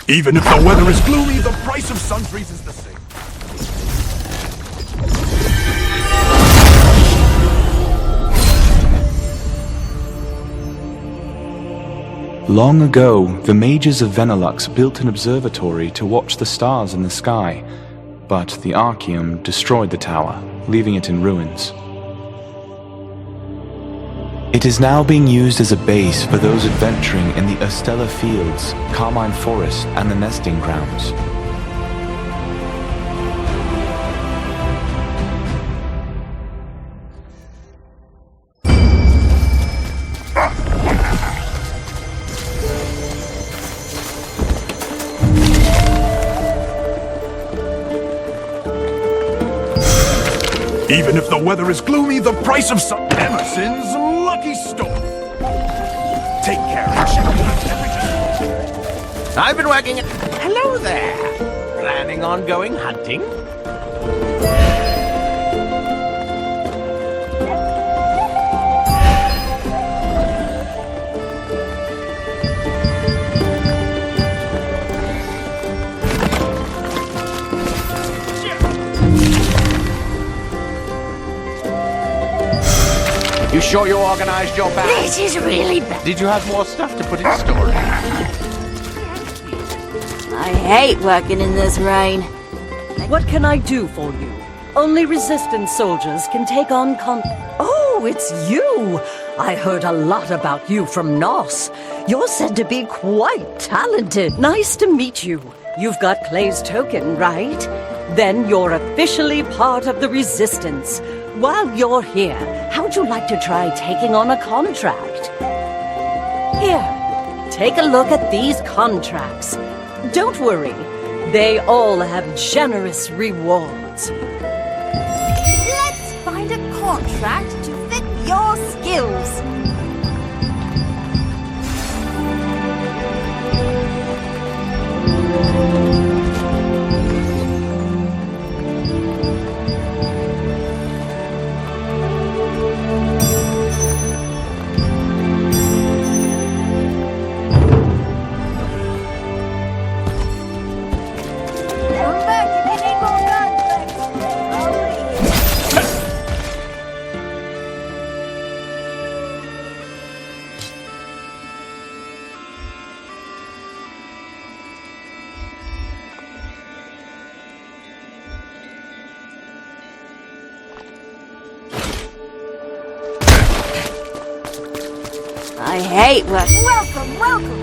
Even if the weather is gloomy, the price of sun trees is the same. Long ago, the mages of Venelux built an observatory to watch the stars in the sky, but the Archaeum destroyed the tower, leaving it in ruins. It is now being used as a base for those adventuring in the Erstella Fields, Carmine Forest, and the nesting grounds. Even if the weather is gloomy, the price of sun... Emerson's Lucky Store. Take care and check out everything. I've been working... Hello there. Planning on going hunting? You sure you organized your bag? This is really bad. Did you have more stuff to put in storage? I hate working in this rain. What can I do for you? Only resistance soldiers can take on Oh, it's you! I heard a lot about you from Nos. You're said to be quite talented. Nice to meet you. You've got Clay's token, right? Then you're officially part of the resistance. While you're here, how'd you like to try taking on a contract? Here, take a look at these contracts. Don't worry, they all have generous rewards. Let's find a contract to fit your skills. I hate work. Welcome, welcome.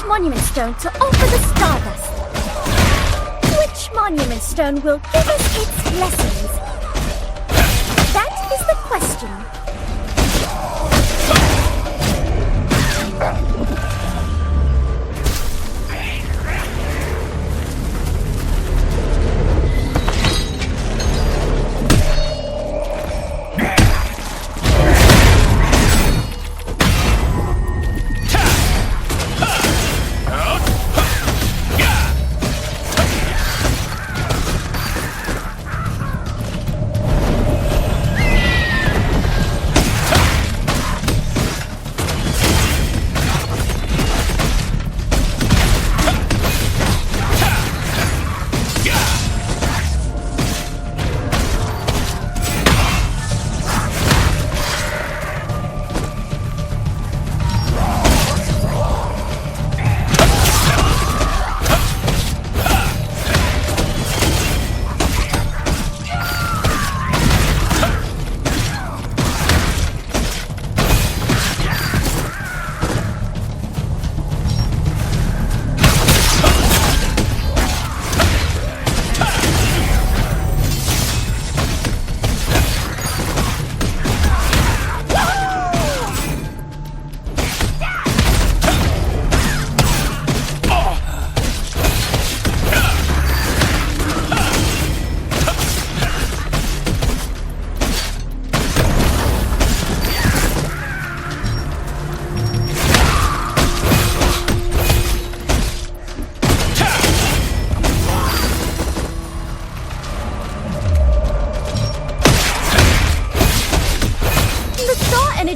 Monument stone to offer the Stardust. Which monument stone will give us its blessings? That is the question.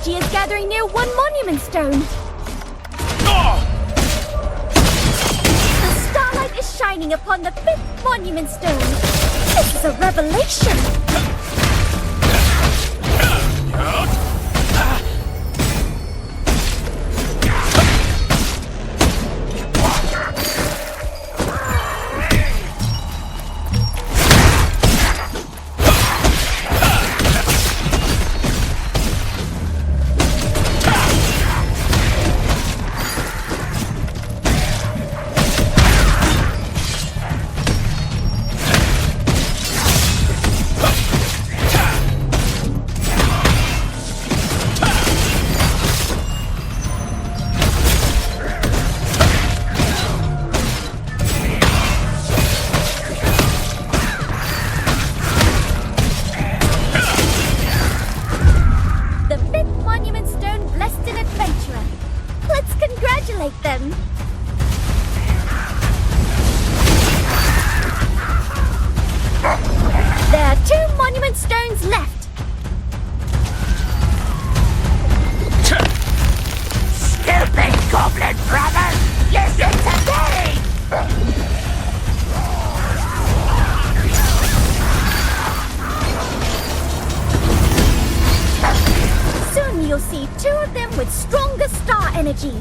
energy is gathering near one monument stone. The starlight is shining upon the 5th monument stone. This is a revelation. Them. There are 2 monument stones left. Stupid goblin brother! Listen to me! Soon you'll see 2 of them with stronger star energy.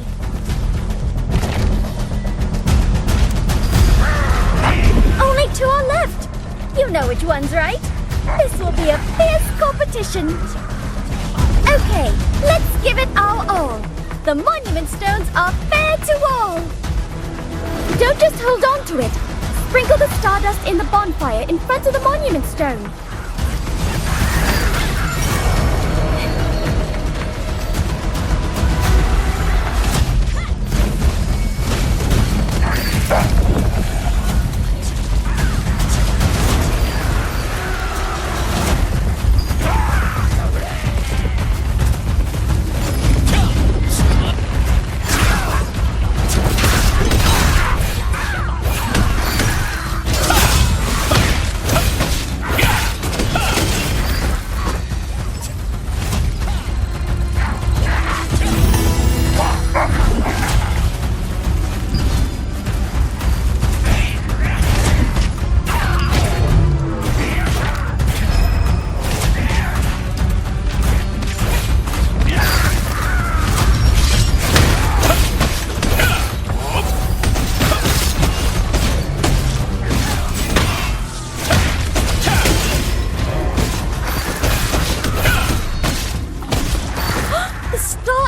Only 2 are left. You know which ones, right? This will be a fierce competition. Okay, let's give it our all. The monument stones are fair to all. Don't just hold on to it. Sprinkle the stardust in the bonfire in front of the monument stone.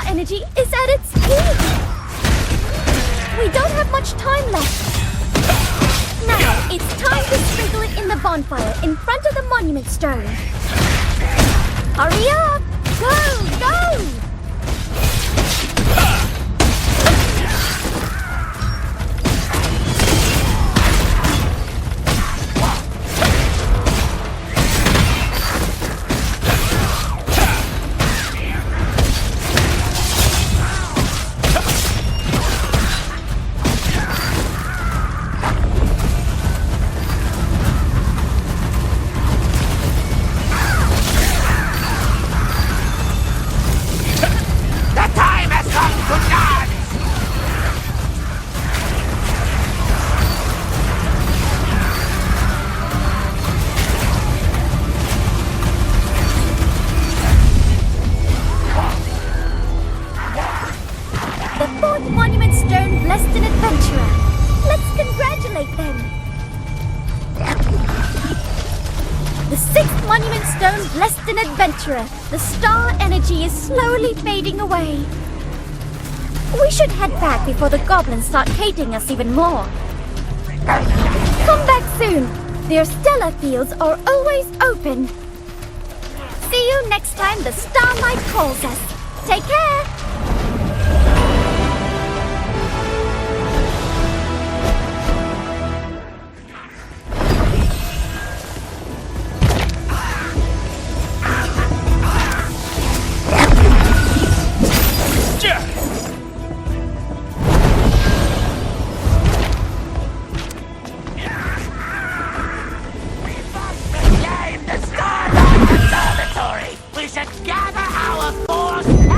Energy is at its peak. We don't have much time left. Now it's time to sprinkle it in the bonfire in front of the monument stone. Hurry up! Go! Go! Blessed an adventurer. The star energy is slowly fading away. We should head back before the goblins start hating us even more. Come back soon. Their stellar fields are always open. See you next time the starlight calls us. Take care. We should gather our force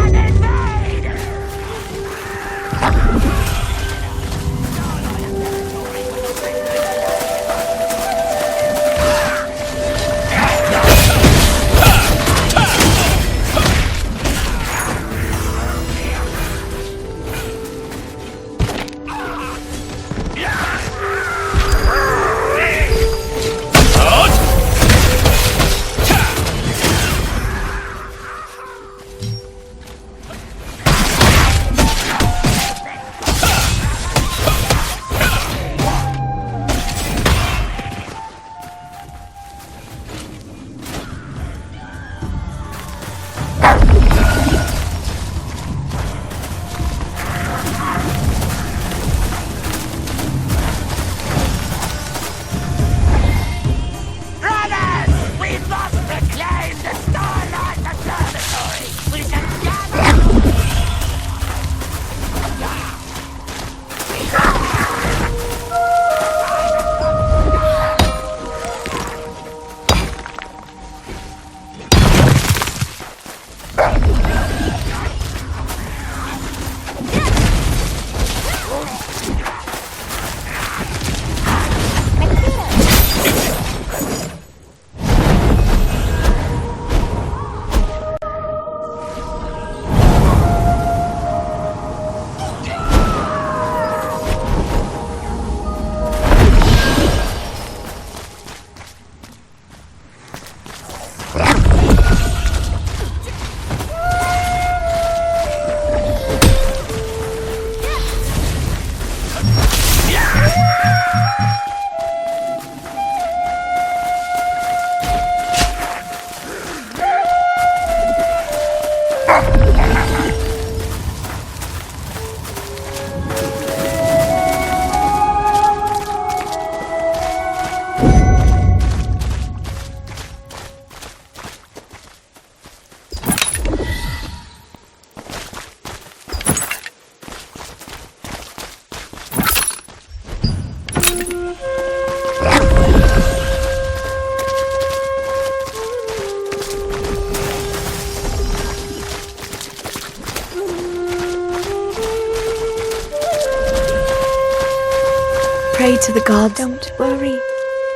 pray to the gods. Don't worry.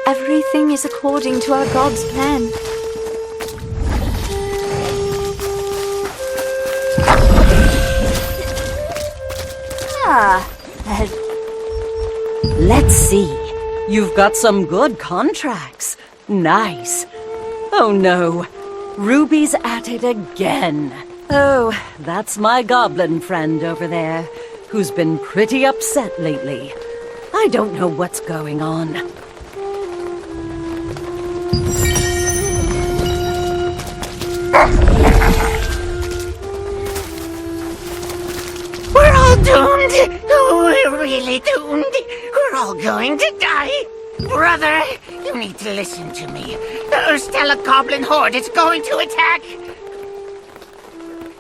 Everything is according to our God's plan. Let's see. You've got some good contracts. Nice. Oh no. Ruby's at it again. Oh, that's my goblin friend over there, who's been pretty upset lately. I don't know what's going on. We're all doomed! We're really doomed! We're all going to die! Brother, you need to listen to me. The Urstella Goblin Horde is going to attack!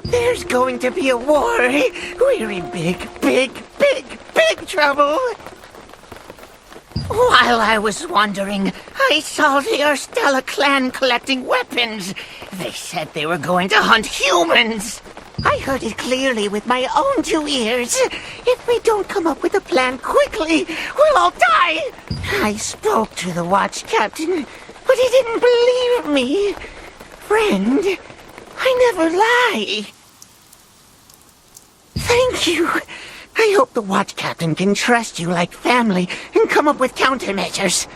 There's going to be a war! We're in big trouble! While I was wandering, I saw the Urstella clan collecting weapons. They said they were going to hunt humans. I heard it clearly with my own 2 ears. If we don't come up with a plan quickly, we'll all die. I spoke to the watch captain, but he didn't believe me. Friend, I never lie. Thank you. I hope the watch captain can trust you like family and come up with countermeasures.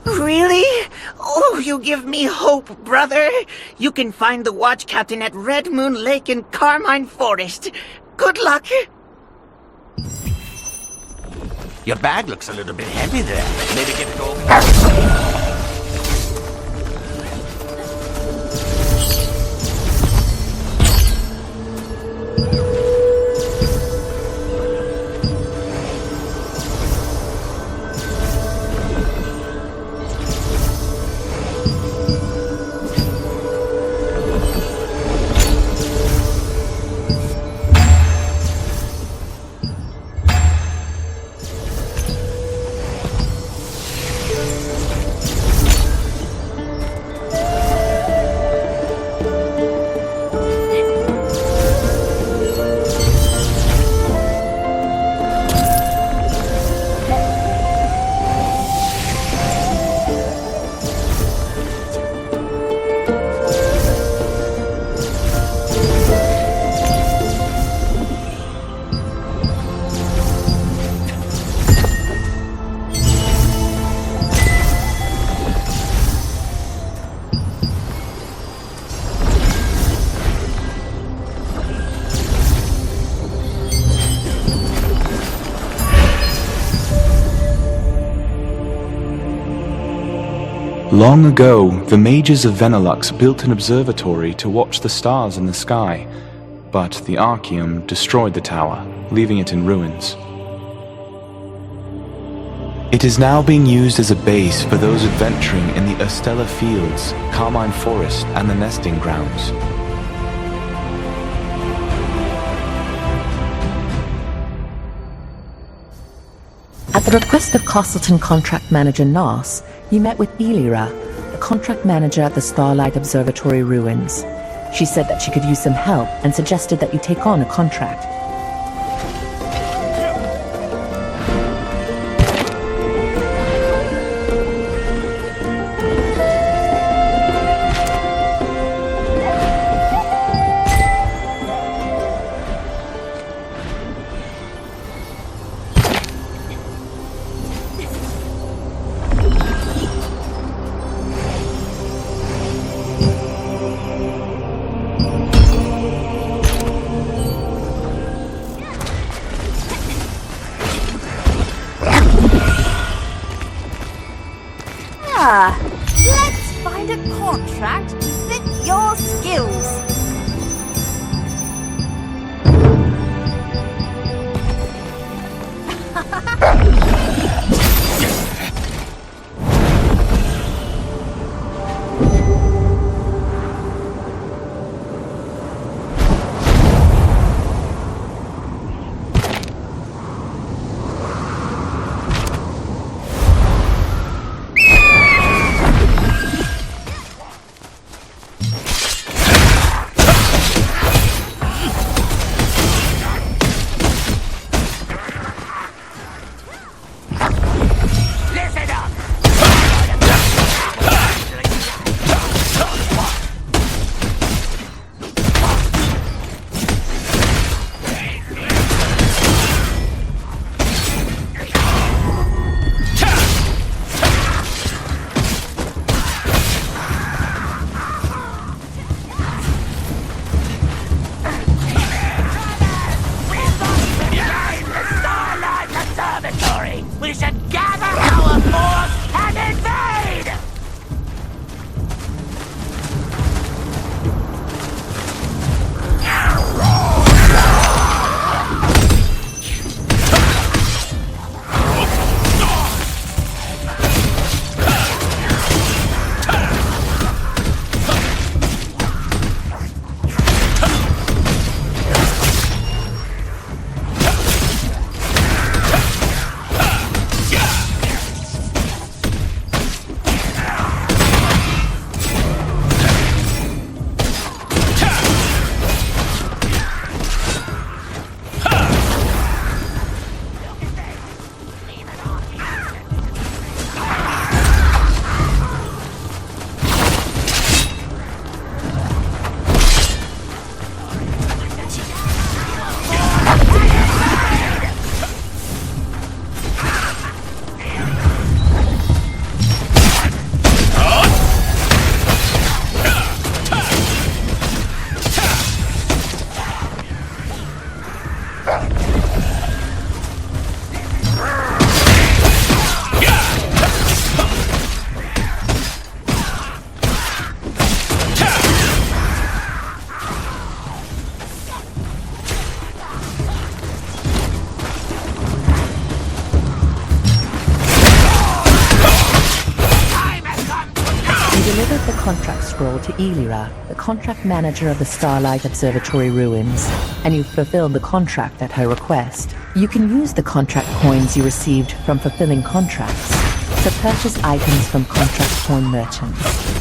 Really? Oh, you give me hope, brother. You can find the watch captain at Red Moon Lake in Carmine Forest. Good luck. Your bag looks a little bit heavy there. Maybe get it over. Long ago, the mages of Venelux built an observatory to watch the stars in the sky, but the Archeum destroyed the tower, leaving it in ruins. It is now being used as a base for those adventuring in the Urstella Fields, Carmine Forest, and the nesting grounds. At the request of Castleton contract manager Nos, you met with Elira, the contract manager at the Starlight Observatory ruins. She said that she could use some help and suggested that you take on a contract. Let's find a contract to fit your skills. delivered the contract scroll to Elira, the contract manager of the Starlight Observatory ruins, and you fulfilled the contract at her request. You can use the contract coins you received from fulfilling contracts to purchase items from contract coin merchants.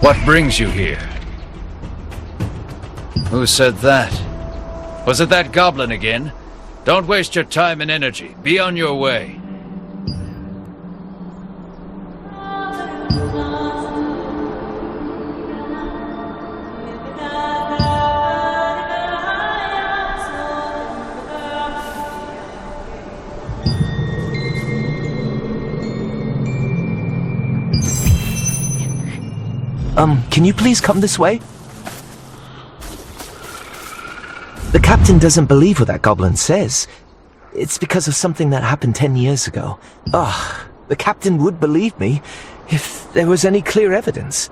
What brings you here? Who said that? Was it that goblin again? Don't waste your time and energy. Be on your way. Can you please come this way? The captain doesn't believe what that goblin says. It's because of something that happened 10 years ago. The captain would believe me if there was any clear evidence.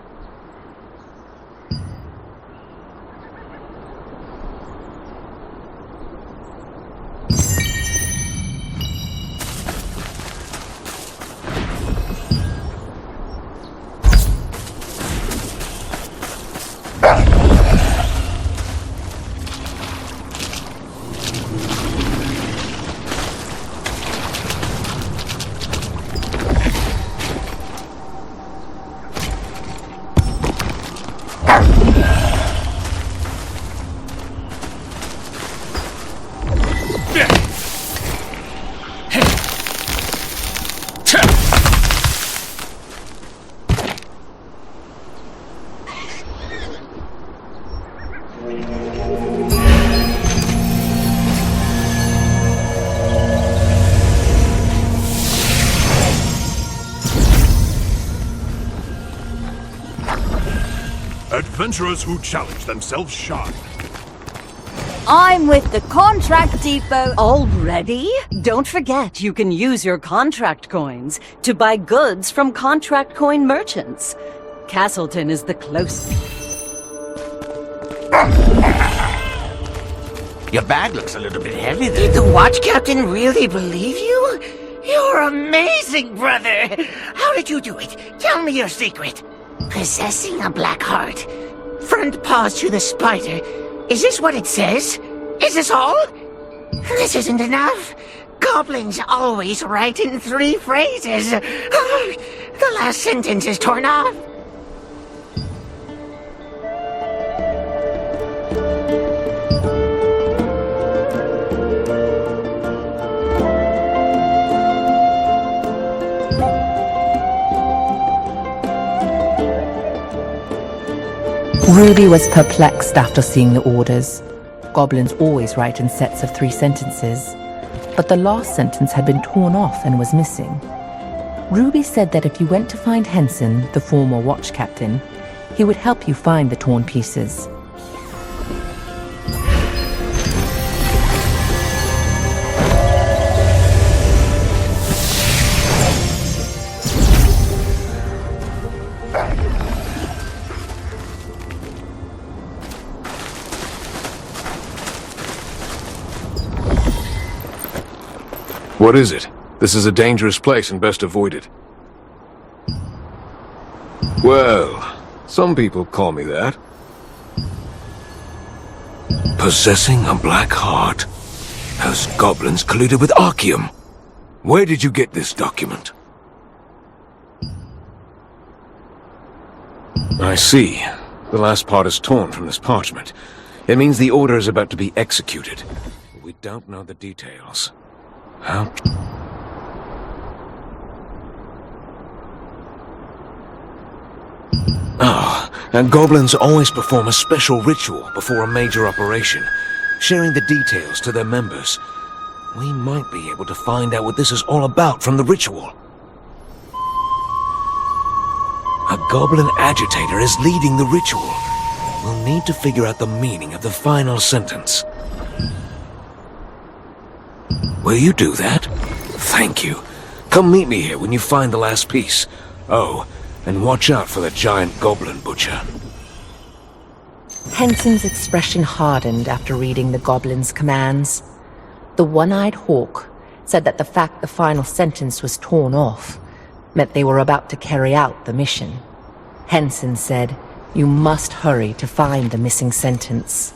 Adventurers who challenge themselves shine. I'm with the contract depot already. Don't forget, you can use your contract coins to buy goods from contract coin merchants. Castleton is the closest. Your bag looks a little bit heavy there. Did the watch captain really believe you? You're amazing, brother. How did you do it? Tell me your secret. Possessing a black heart. Front paws to the spider. Is this what it says? Is this all? This isn't enough. Goblins always write in 3 phrases. The last sentence is torn off. Ruby was perplexed after seeing the orders. Goblins always write in sets of 3 sentences, but the last sentence had been torn off and was missing. Ruby said that if you went to find Henson, the former watch captain, he would help you find the torn pieces. What is it? This is a dangerous place and best avoided. Well, some people call me that. Possessing a black heart. Those goblins colluded with Archeum. Where did you get this document? I see. The last part is torn from this parchment. It means the order is about to be executed. We don't know the details. How? And goblins always perform a special ritual before a major operation, sharing the details to their members. We might be able to find out what this is all about from the ritual. A goblin agitator is leading the ritual. We'll need to figure out the meaning of the final sentence. Will you do that? Thank you. Come meet me here when you find the last piece. Oh, and watch out for the giant goblin butcher. Henson's expression hardened after reading the goblin's commands. The one-eyed hawk said that the fact the final sentence was torn off meant they were about to carry out the mission. Henson said, "You must hurry to find the missing sentence."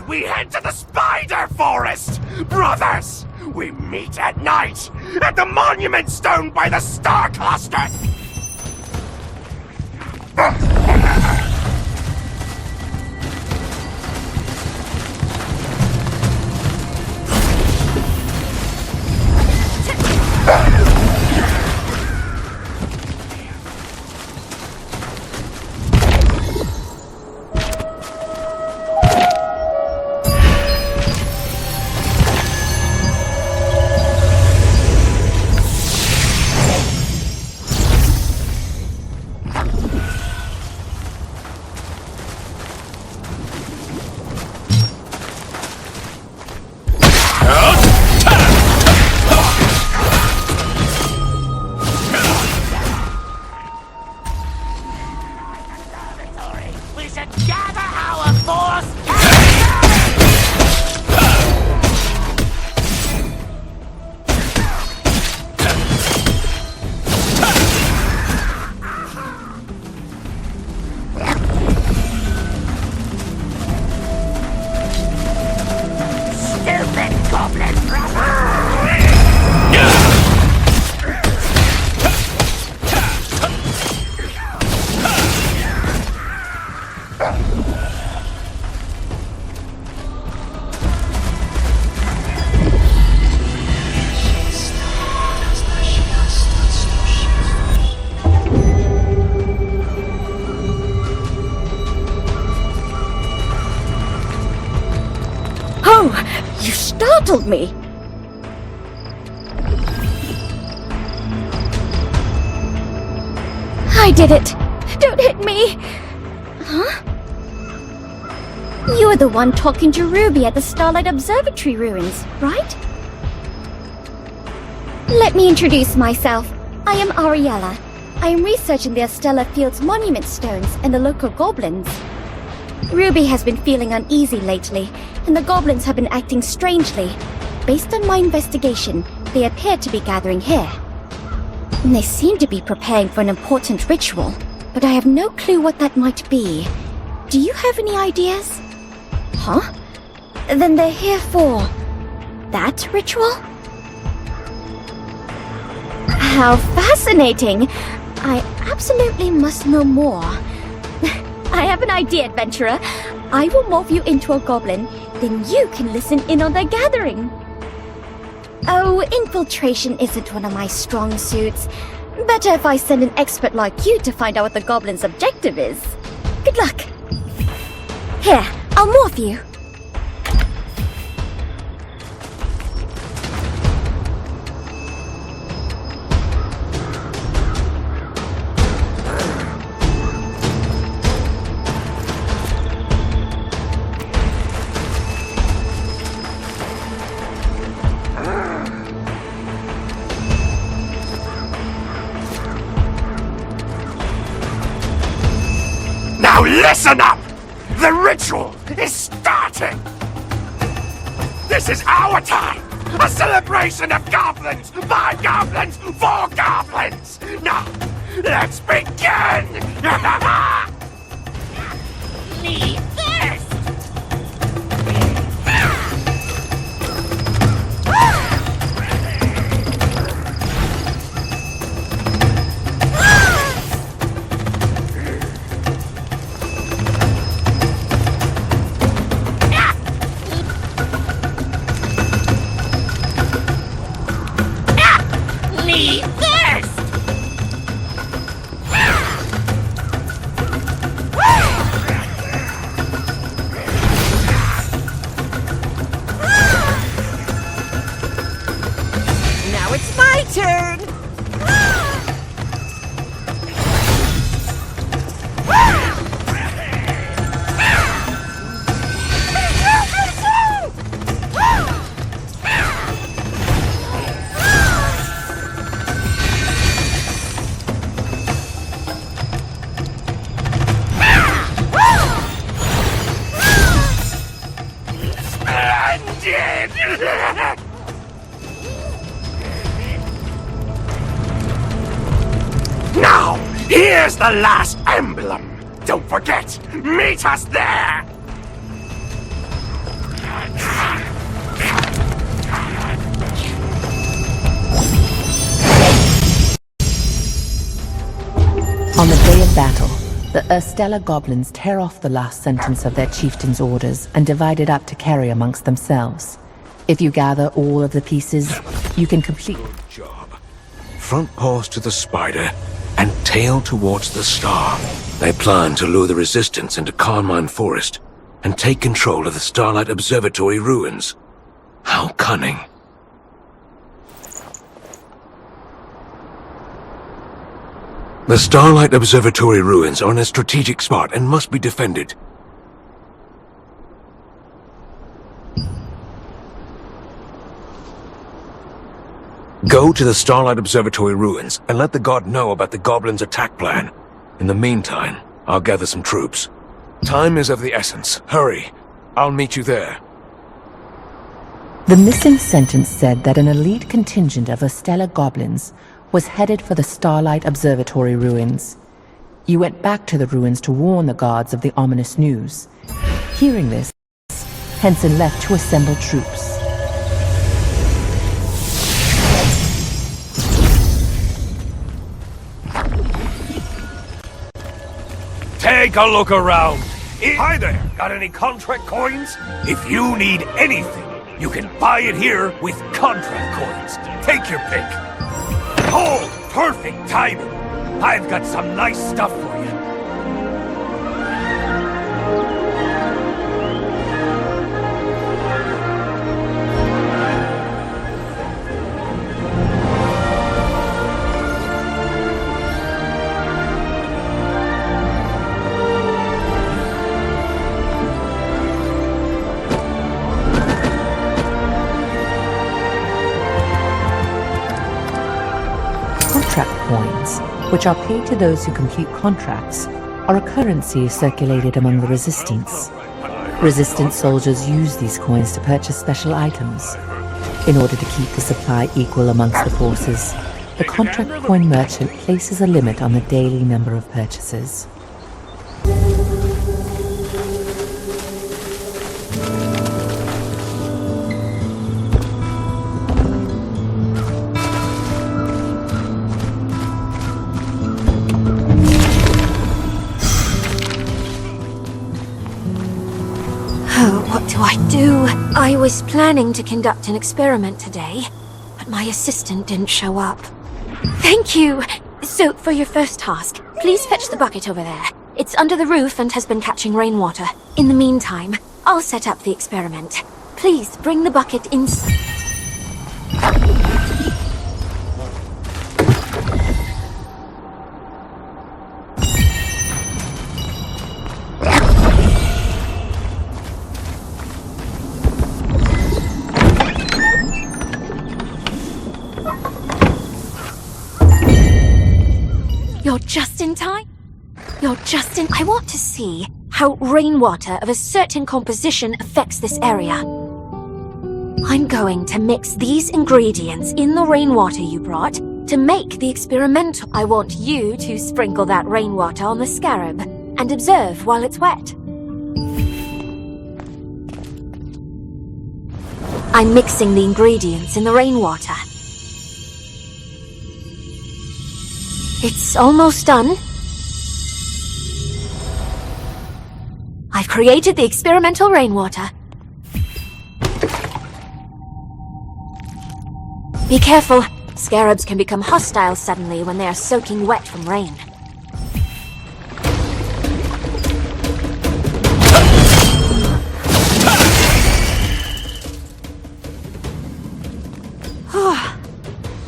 we head to the spider forest! Brothers, we meet at night at the monument stone by the star cluster! startled me. I did it. Don't hit me. Huh? You were the one talking to Ruby at the Starlight Observatory ruins, right? Let me introduce myself. I am Ariella. I am researching the Stellar Field's monument stones and the local goblins. Ruby has been feeling uneasy lately, and the goblins have been acting strangely. Based on my investigation, they appear to be gathering here. And they seem to be preparing for an important ritual, but I have no clue what that might be. Do you have any ideas? Huh? Then they're here for that ritual? How fascinating! I absolutely must know more. I have an idea, adventurer. I will morph you into a goblin, then you can listen in on their gathering. Oh, infiltration isn't one of my strong suits. Better if I send an expert like you to find out what the goblin's objective is. Good luck. Here, I'll morph you. Now listen up! The ritual is starting! This is our time! A celebration of goblins! By goblins! For goblins! Now, let's begin! Me first! Me first! Now it's my turn! Now, here's the last emblem. Don't forget, meet us there! On the day of battle, the Urstella goblins tear off the last sentence of their chieftain's orders and divide it up to carry amongst themselves. If you gather all of the pieces, you can complete... Good job. Front paws to the spider, and tail towards the star. They plan to lure the resistance into Carmine Forest, and take control of the Starlight Observatory ruins. How cunning. The Starlight Observatory ruins are in a strategic spot and must be defended. Go to the Starlight Observatory ruins and let the god know about the goblins' attack plan. In the meantime, I'll gather some troops. Time is of the essence. Hurry. I'll meet you there. The missing sentence said that an elite contingent of Urstella goblins was headed for the Starlight Observatory ruins. You went back to the ruins to warn the guards of the ominous news. Hearing this, Henson left to assemble troops. Take a look around. Hi there, got any contract coins? If you need anything, you can buy it here with contract coins. Take your pick. Oh, perfect timing. I've got some nice stuff for you. contract coins, which are paid to those who complete contracts, are a currency circulated among the Resistance. Resistance soldiers use these coins to purchase special items. In order to keep the supply equal amongst the forces, the contract coin merchant places a limit on the daily number of purchases. What do I do? I was planning to conduct an experiment today, but my assistant didn't show up. Thank you! So, for your first task, please fetch the bucket over there. It's under the roof and has been catching rainwater. In the meantime, I'll set up the experiment. Please bring the bucket inside. You're just in time? I want to see how rainwater of a certain composition affects this area. I'm going to mix these ingredients in the rainwater you brought to make the experimental. I want you to sprinkle that rainwater on the scarab and observe while it's wet. I'm mixing the ingredients in the rainwater. It's almost done. I've created the experimental rainwater. Be careful. Scarabs can become hostile suddenly when they are soaking wet from rain.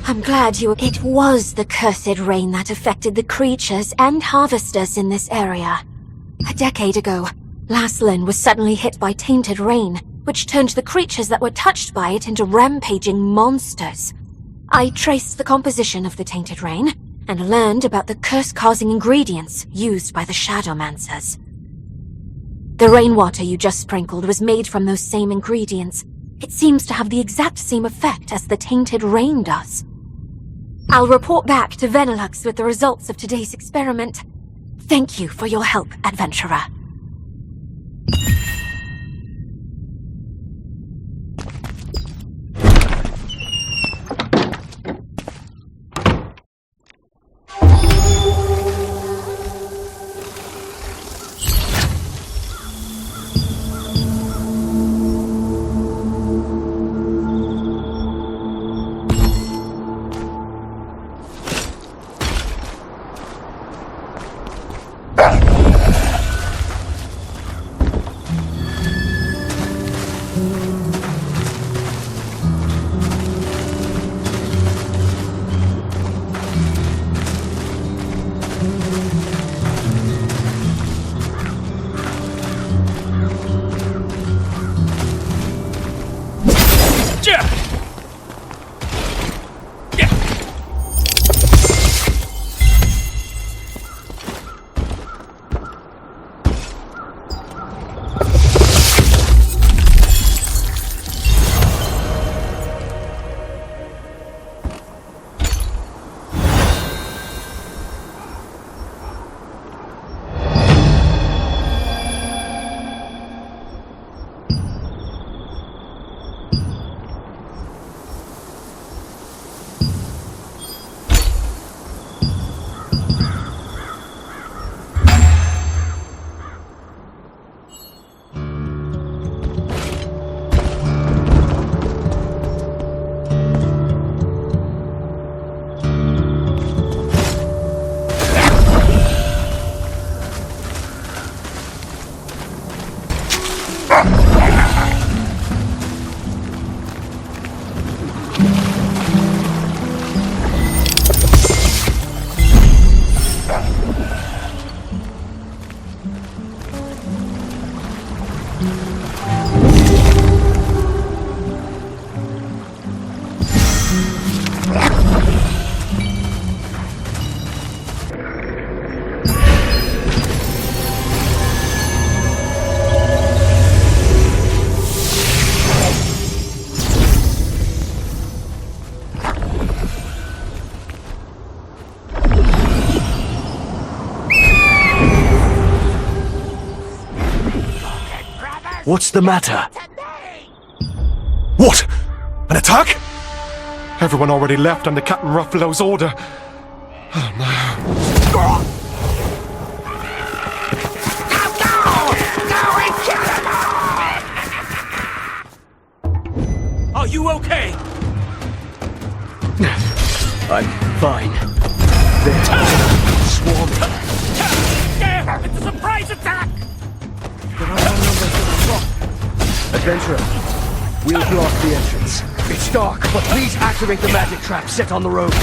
I'm glad you... It was the cursed rain that affected the creatures and harvesters in this area. A decade ago, Lasslin was suddenly hit by tainted rain, which turned the creatures that were touched by it into rampaging monsters. I traced the composition of the tainted rain, and learned about the curse-causing ingredients used by the Shadowmancers. The rainwater you just sprinkled was made from those same ingredients. It seems to have the exact same effect as the tainted rain does. I'll report back to Venilux with the results of today's experiment. Thank you for your help, adventurer. What's the matter? What? An attack? Everyone already left under Captain Ruffalo's order. Oh no. Are you okay? I'm fine. They're swarming. There! It's a surprise attack! Adventurer, we'll block the entrance. It's dark, but please activate the magic trap set on the road.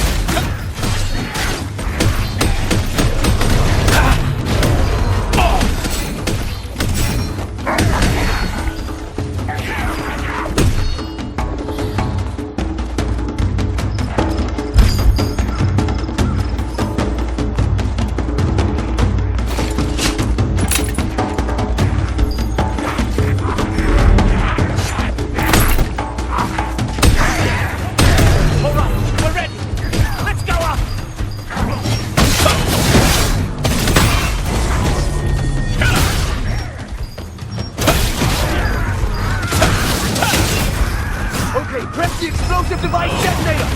Press the explosive device detonator!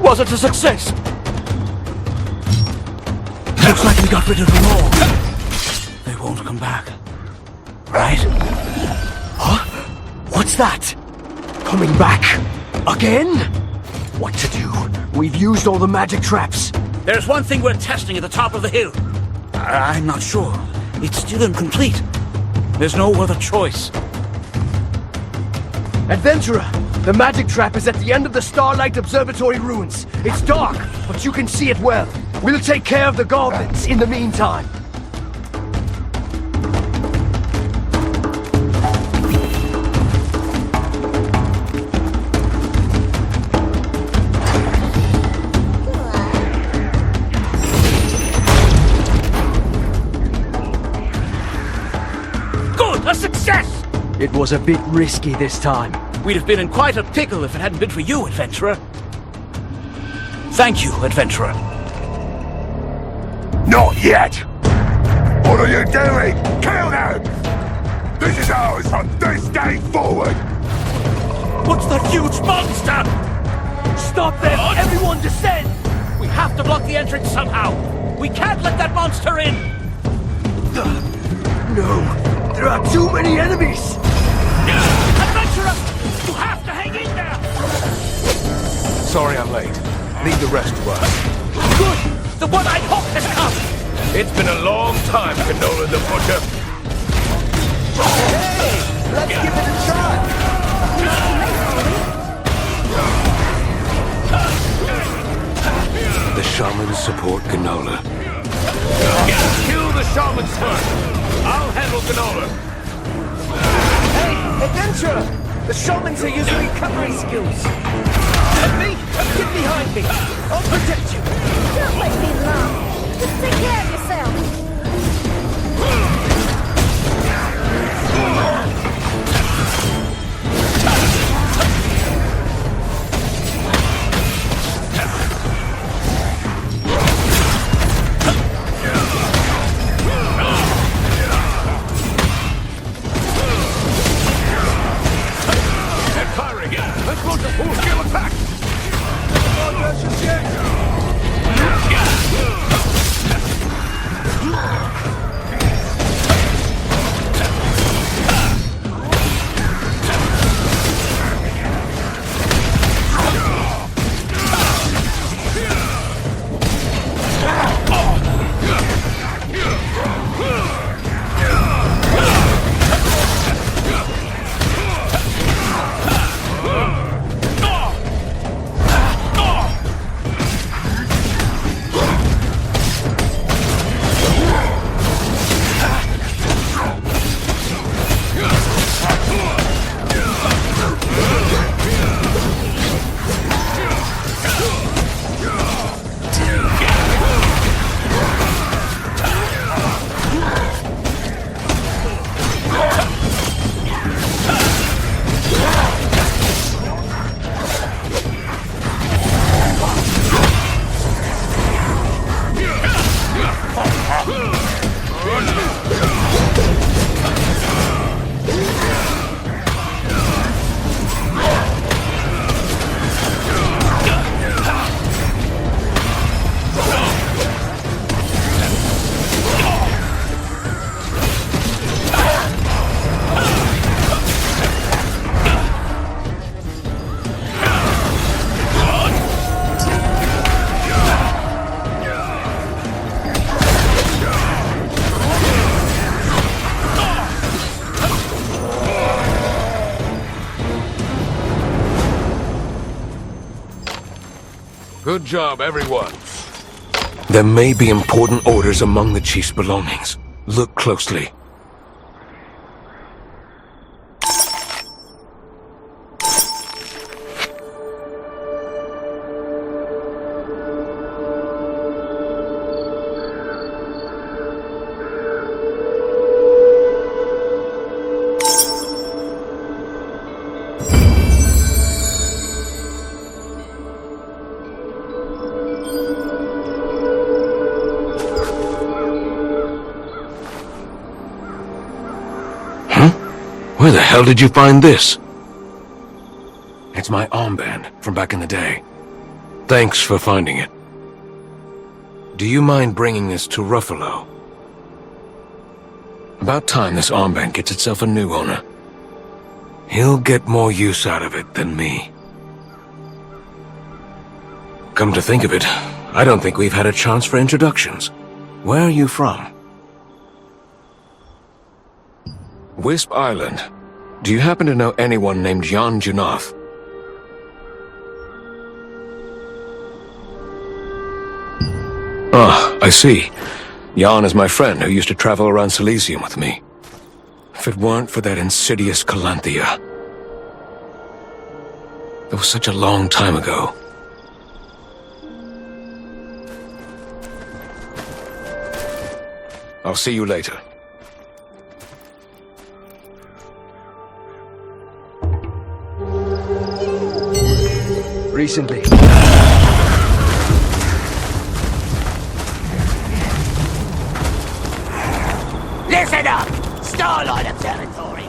Was it a success? Looks like we got rid of them all. They won't come back. Right? Huh? What's that? Coming back? Again? What to do? We've used all the magic traps. There's one thing we're testing at the top of the hill. I'm not sure. It's still incomplete. There's no other choice. Adventurer, the magic trap is at the end of the Starlight Observatory ruins. It's dark, but you can see it well. We'll take care of the goblins in the meantime. Good! A success! It was a bit risky this time. We'd have been in quite a pickle if it hadn't been for you, Adventurer. Thank you, Adventurer. Not yet! What are you doing? Kill them! This is ours from this day forward! What's that huge monster? Stop them! Everyone descend! We have to block the entrance somehow! We can't let that monster in! No, there are too many enemies! Adventurer! You have to hang in there! Sorry I'm late. Leave the rest to us. Good! The one-eyed hawk has come! It's been a long time, Canola the Butcher. Hey! Let's give it a try! The shamans support Canola. Kill the shamans first. I'll handle Canola. Hey, adventurer! The shamans are using recovery skills. And me, get behind me. I'll protect you. Don't make me laugh. Just take care of yourself. They're firing. Let's launch a full-scale attack. Good job, everyone. There may be important orders among the chief's belongings. Look closely. Where the hell did you find this? It's my armband from back in the day. Thanks for finding it. Do you mind bringing this to Ruffalo? About time this armband gets itself a new owner. He'll get more use out of it than me. Come to think of it, I don't think we've had a chance for introductions. Where are you from? Wisp Island. Do you happen to know anyone named Jan Junath? Ah, I see. Jan is my friend who used to travel around Silesium with me. If it weren't for that insidious Calanthea. It was such a long time ago. I'll see you later. Recently. Listen up! Starlight Observatory.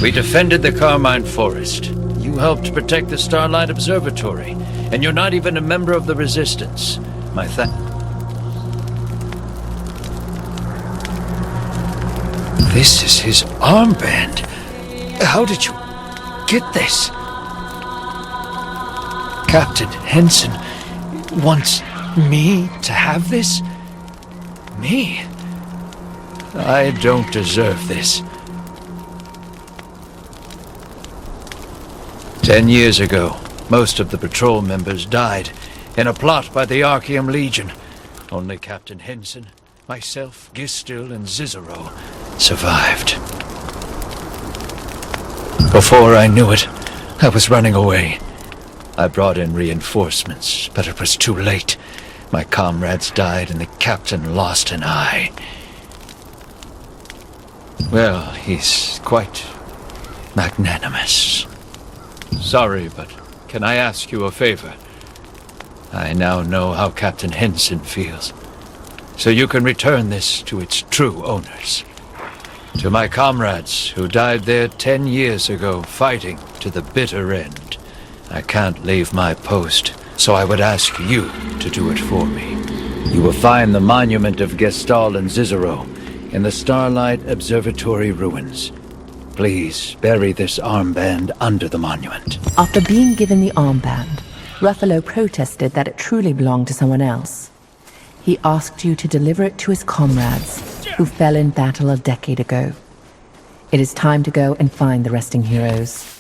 We defended the Carmine Forest. You helped protect the Starlight Observatory. And you're not even a member of the Resistance. My This is his armband. How did you get this? Captain Henson wants me to have this? Me? I don't deserve this. 10 years ago, most of the patrol members died in a plot by the Archeum Legion. Only Captain Henson, myself, Gistil, and Cicero survived. Before I knew it, I was running away. I brought in reinforcements, but it was too late. My comrades died and the captain lost an eye. Well, he's quite magnanimous. Sorry, but can I ask you a favor? I now know how Captain Henson feels, so you can return this to its true owners. To my comrades who died there 10 years ago fighting to the bitter end. I can't leave my post, so I would ask you to do it for me. You will find the monument of Gestal and Cicero in the Starlight Observatory ruins. Please bury this armband under the monument. After being given the armband, Ruffalo protested that it truly belonged to someone else. He asked you to deliver it to his comrades, who fell in battle a decade ago. It is time to go and find the resting heroes.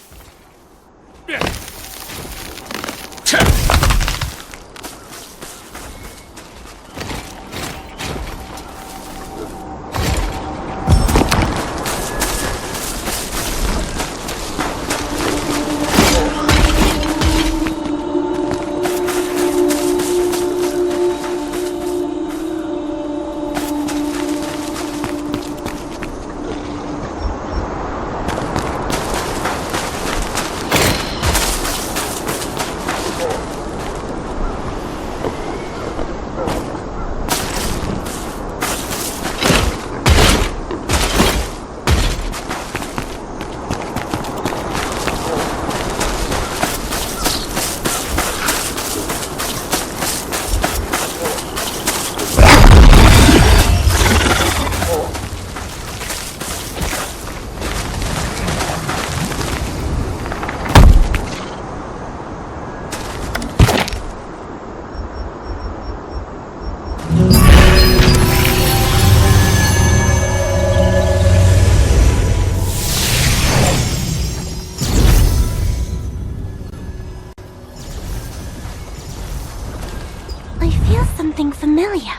feel something familiar.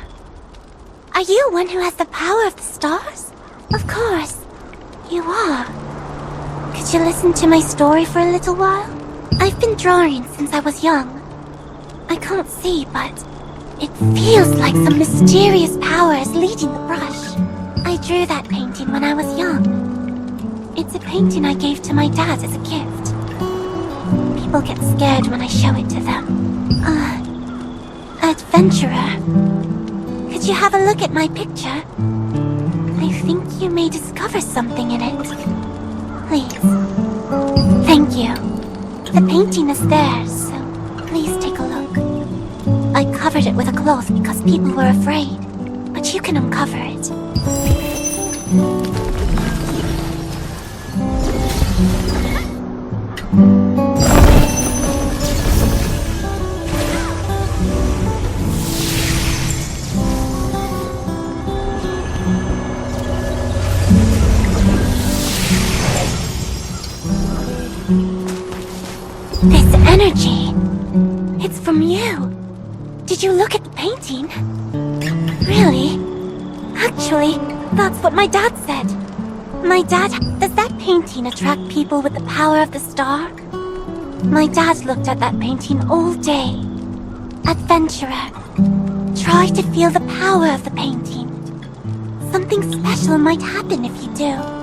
Are you one who has the power of the stars? Of course. You are. Could you listen to my story for a little while? I've been drawing since I was young. I can't see, but it feels like some mysterious power is leading the brush. I drew that painting when I was young. It's a painting I gave to my dad as a gift. People get scared when I show it to them. Adventurer. Could you have a look at my picture? I think you may discover something in it. Please. Thank you. The painting is there, so please take a look. I covered it with a cloth because people were afraid, but you can uncover it. This energy, it's from you. Did you look at the painting? Really? Actually, that's what my dad said. My dad, does that painting attract people with the power of the star? My dad looked at that painting all day. Adventurer, try to feel the power of the painting. Something special might happen if you do.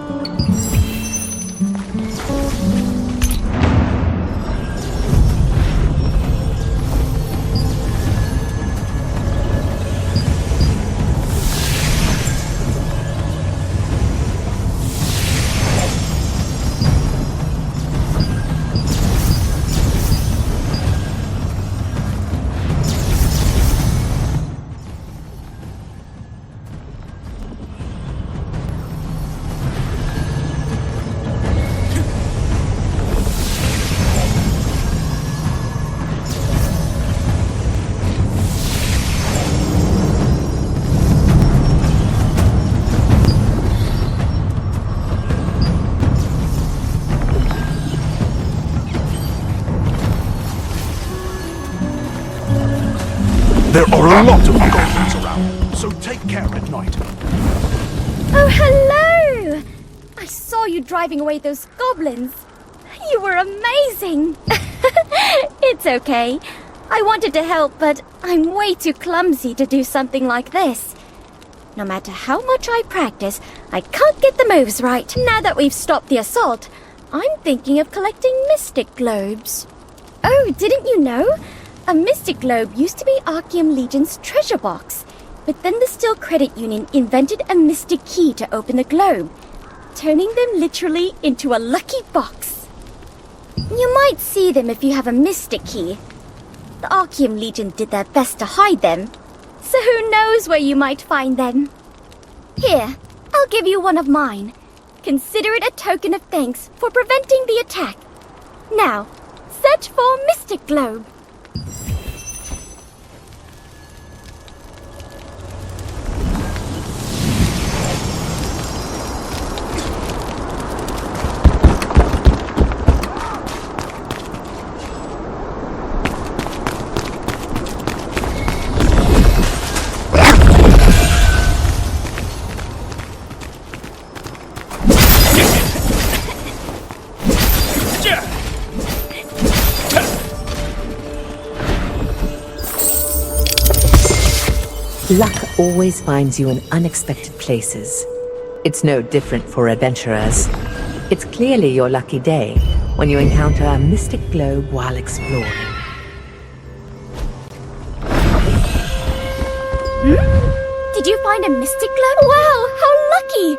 There are a lot of goblins around, so take care at night. Oh, hello! I saw you driving away those goblins. You were amazing! It's okay. I wanted to help, but I'm way too clumsy to do something like this. No matter how much I practice, I can't get the moves right. Now that we've stopped the assault, I'm thinking of collecting mystic globes. Oh, didn't you know? A mystic globe used to be Archeum Legion's treasure box, but then the Steel Credit Union invented a mystic key to open the globe, turning them literally into a lucky box. You might see them if you have a mystic key. The Archeum Legion did their best to hide them, so who knows where you might find them. Here, I'll give you one of mine. Consider it a token of thanks for preventing the attack. Now, search for Mystic Globe. Luck always finds you in unexpected places. It's no different for adventurers. It's clearly your lucky day when you encounter a mystic globe while exploring. Did you find a mystic globe? Wow, how lucky!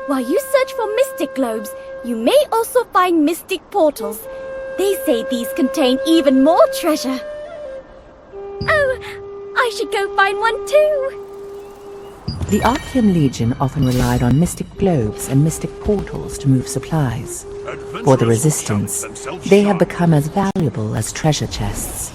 While you search for mystic globes, you may also find mystic portals. They say these contain even more treasure. Oh, I should go find one too. The Archeum Legion often relied on mystic globes and mystic portals to move supplies. For the Resistance, they have become as valuable as treasure chests.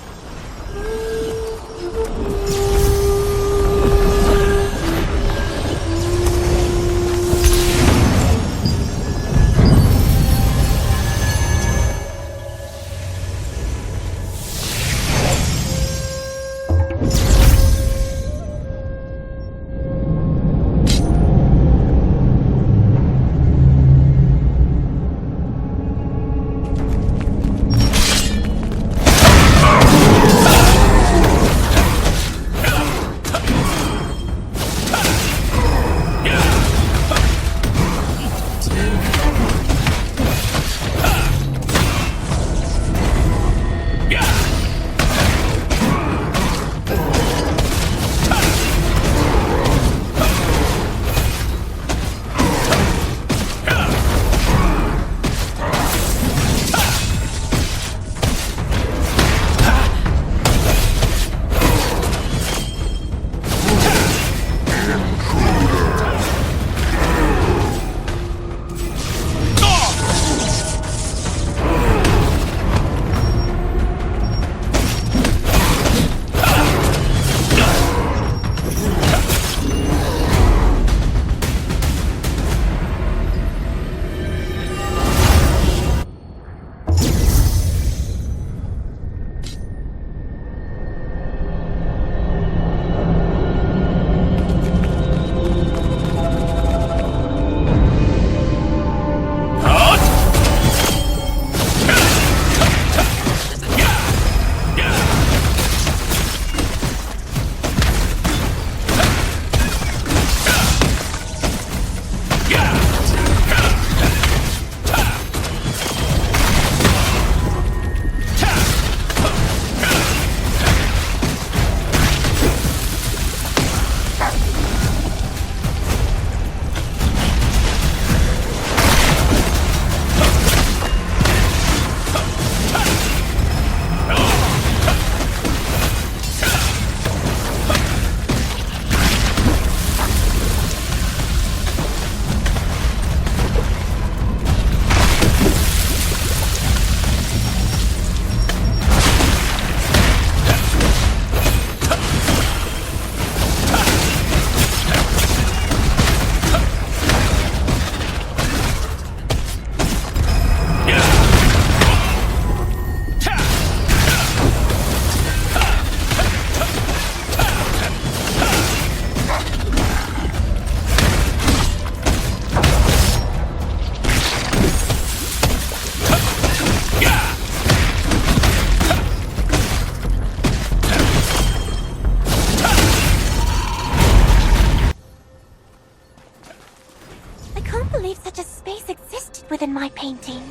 light within my painting.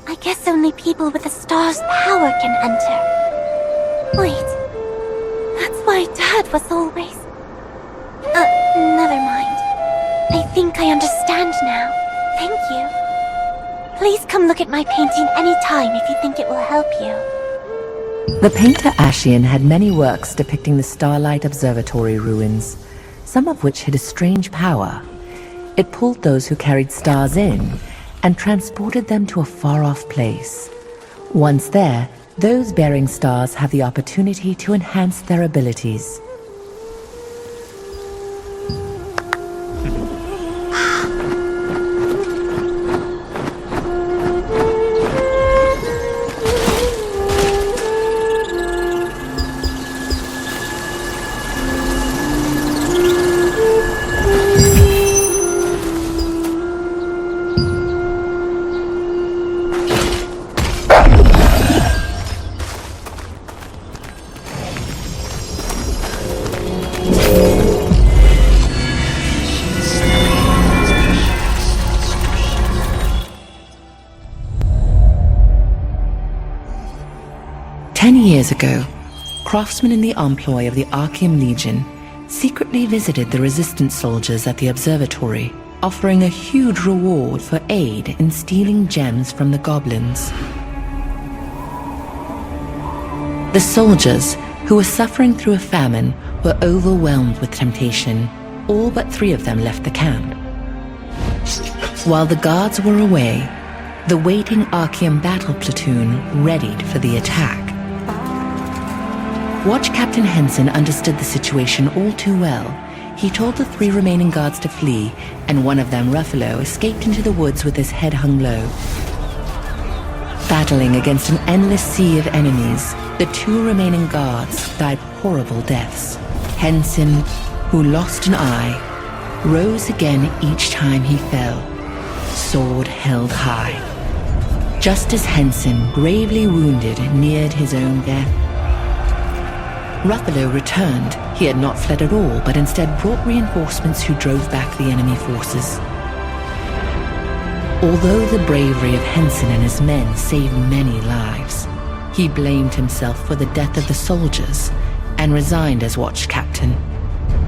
I guess only people with the star's power can enter. Wait, that's why Dad was always... never mind. I think I understand now. Thank you. Please come look at my painting anytime if you think it will help you. The painter Ashian had many works depicting the Starlight Observatory ruins, some of which had a strange power. It pulled those who carried stars in and transported them to a far-off place. Once there, those bearing stars have the opportunity to enhance their abilities. Years ago, craftsmen in the employ of the Archeum Legion secretly visited the resistance soldiers at the observatory, offering a huge reward for aid in stealing gems from the goblins. The soldiers, who were suffering through a famine, were overwhelmed with temptation. All but 3 of them left the camp. While the guards were away, the waiting Archeum battle platoon readied for the attack. Watch Captain Henson understood the situation all too well. He told the 3 remaining guards to flee, and one of them, Ruffalo, escaped into the woods with his head hung low. Battling against an endless sea of enemies, the 2 remaining guards died horrible deaths. Henson, who lost an eye, rose again each time he fell, sword held high. Just as Henson, gravely wounded, neared his own death, Ruffalo returned. He had not fled at all, but instead brought reinforcements who drove back the enemy forces. Although the bravery of Henson and his men saved many lives, he blamed himself for the death of the soldiers and resigned as watch captain.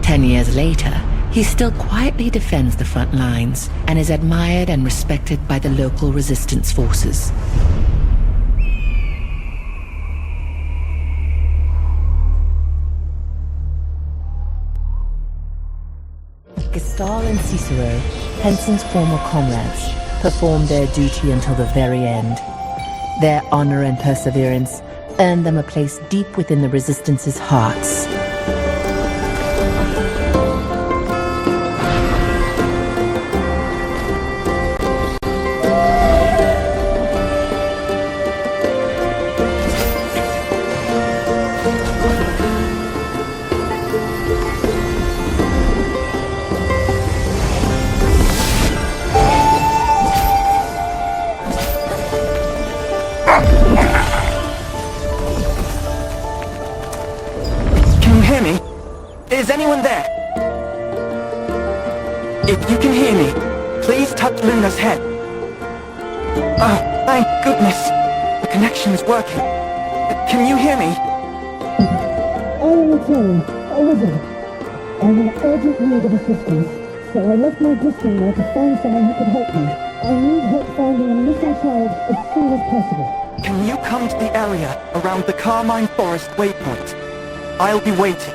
10 years later, he still quietly defends the front lines and is admired and respected by the local resistance forces. Gestal and Cicero, Henson's former comrades, performed their duty until the very end. Their honor and perseverance earned them a place deep within the Resistance's hearts. Is anyone there? If you can hear me, please touch Luna's head. Oh, thank goodness. The connection is working. Can you hear me? I am returned, a wizard. I'm in urgent need of assistance, so I left my glycerin there to find someone who could help me. I need help finding a missing child as soon as possible. Can you come to the area around the Carmine Forest waypoint? I'll be waiting.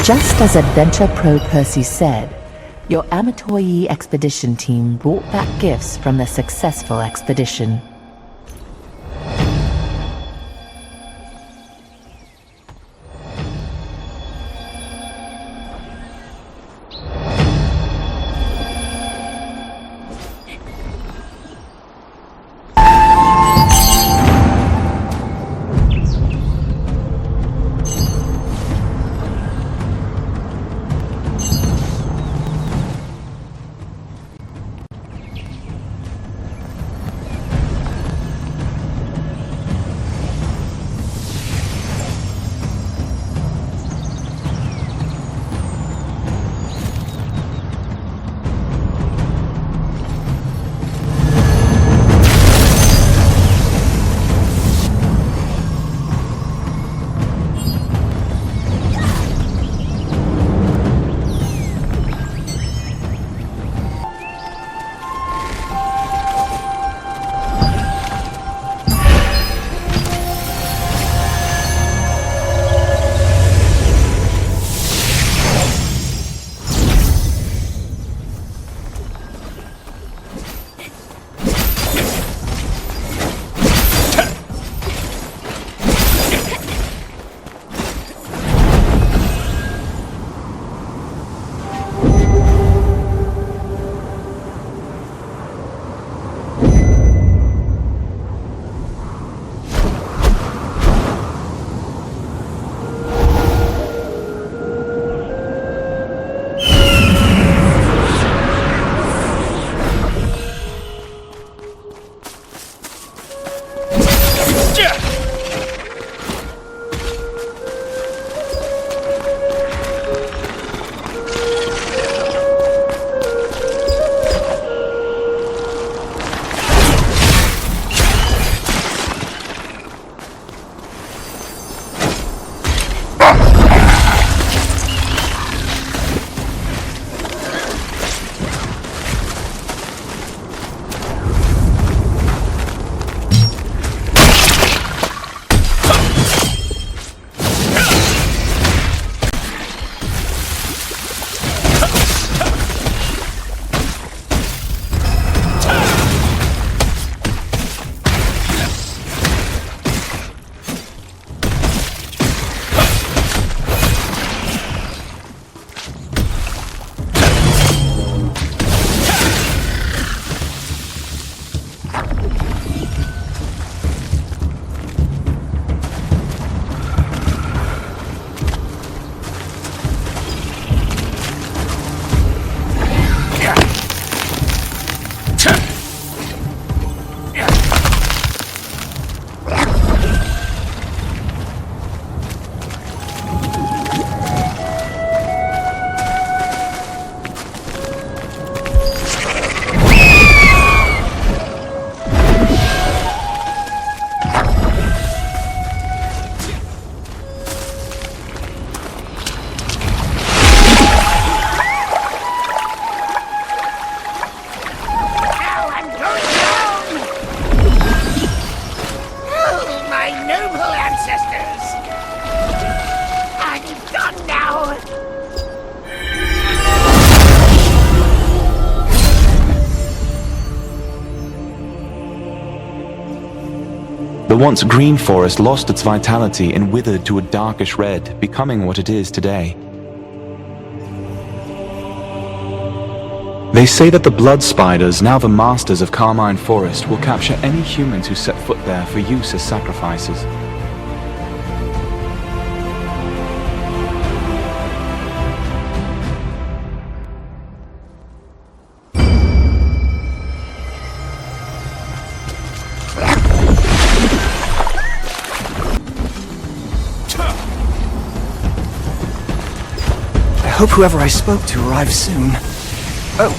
Just as Adventure Pro Percy said, your Amatoyi expedition team brought back gifts from the successful expedition. once green forest lost its vitality and withered to a darkish red, becoming what it is today. They say that the blood spiders, now the masters of Carmine Forest, will capture any humans who set foot there for use as sacrifices. I hope whoever I spoke to arrives soon. Oh,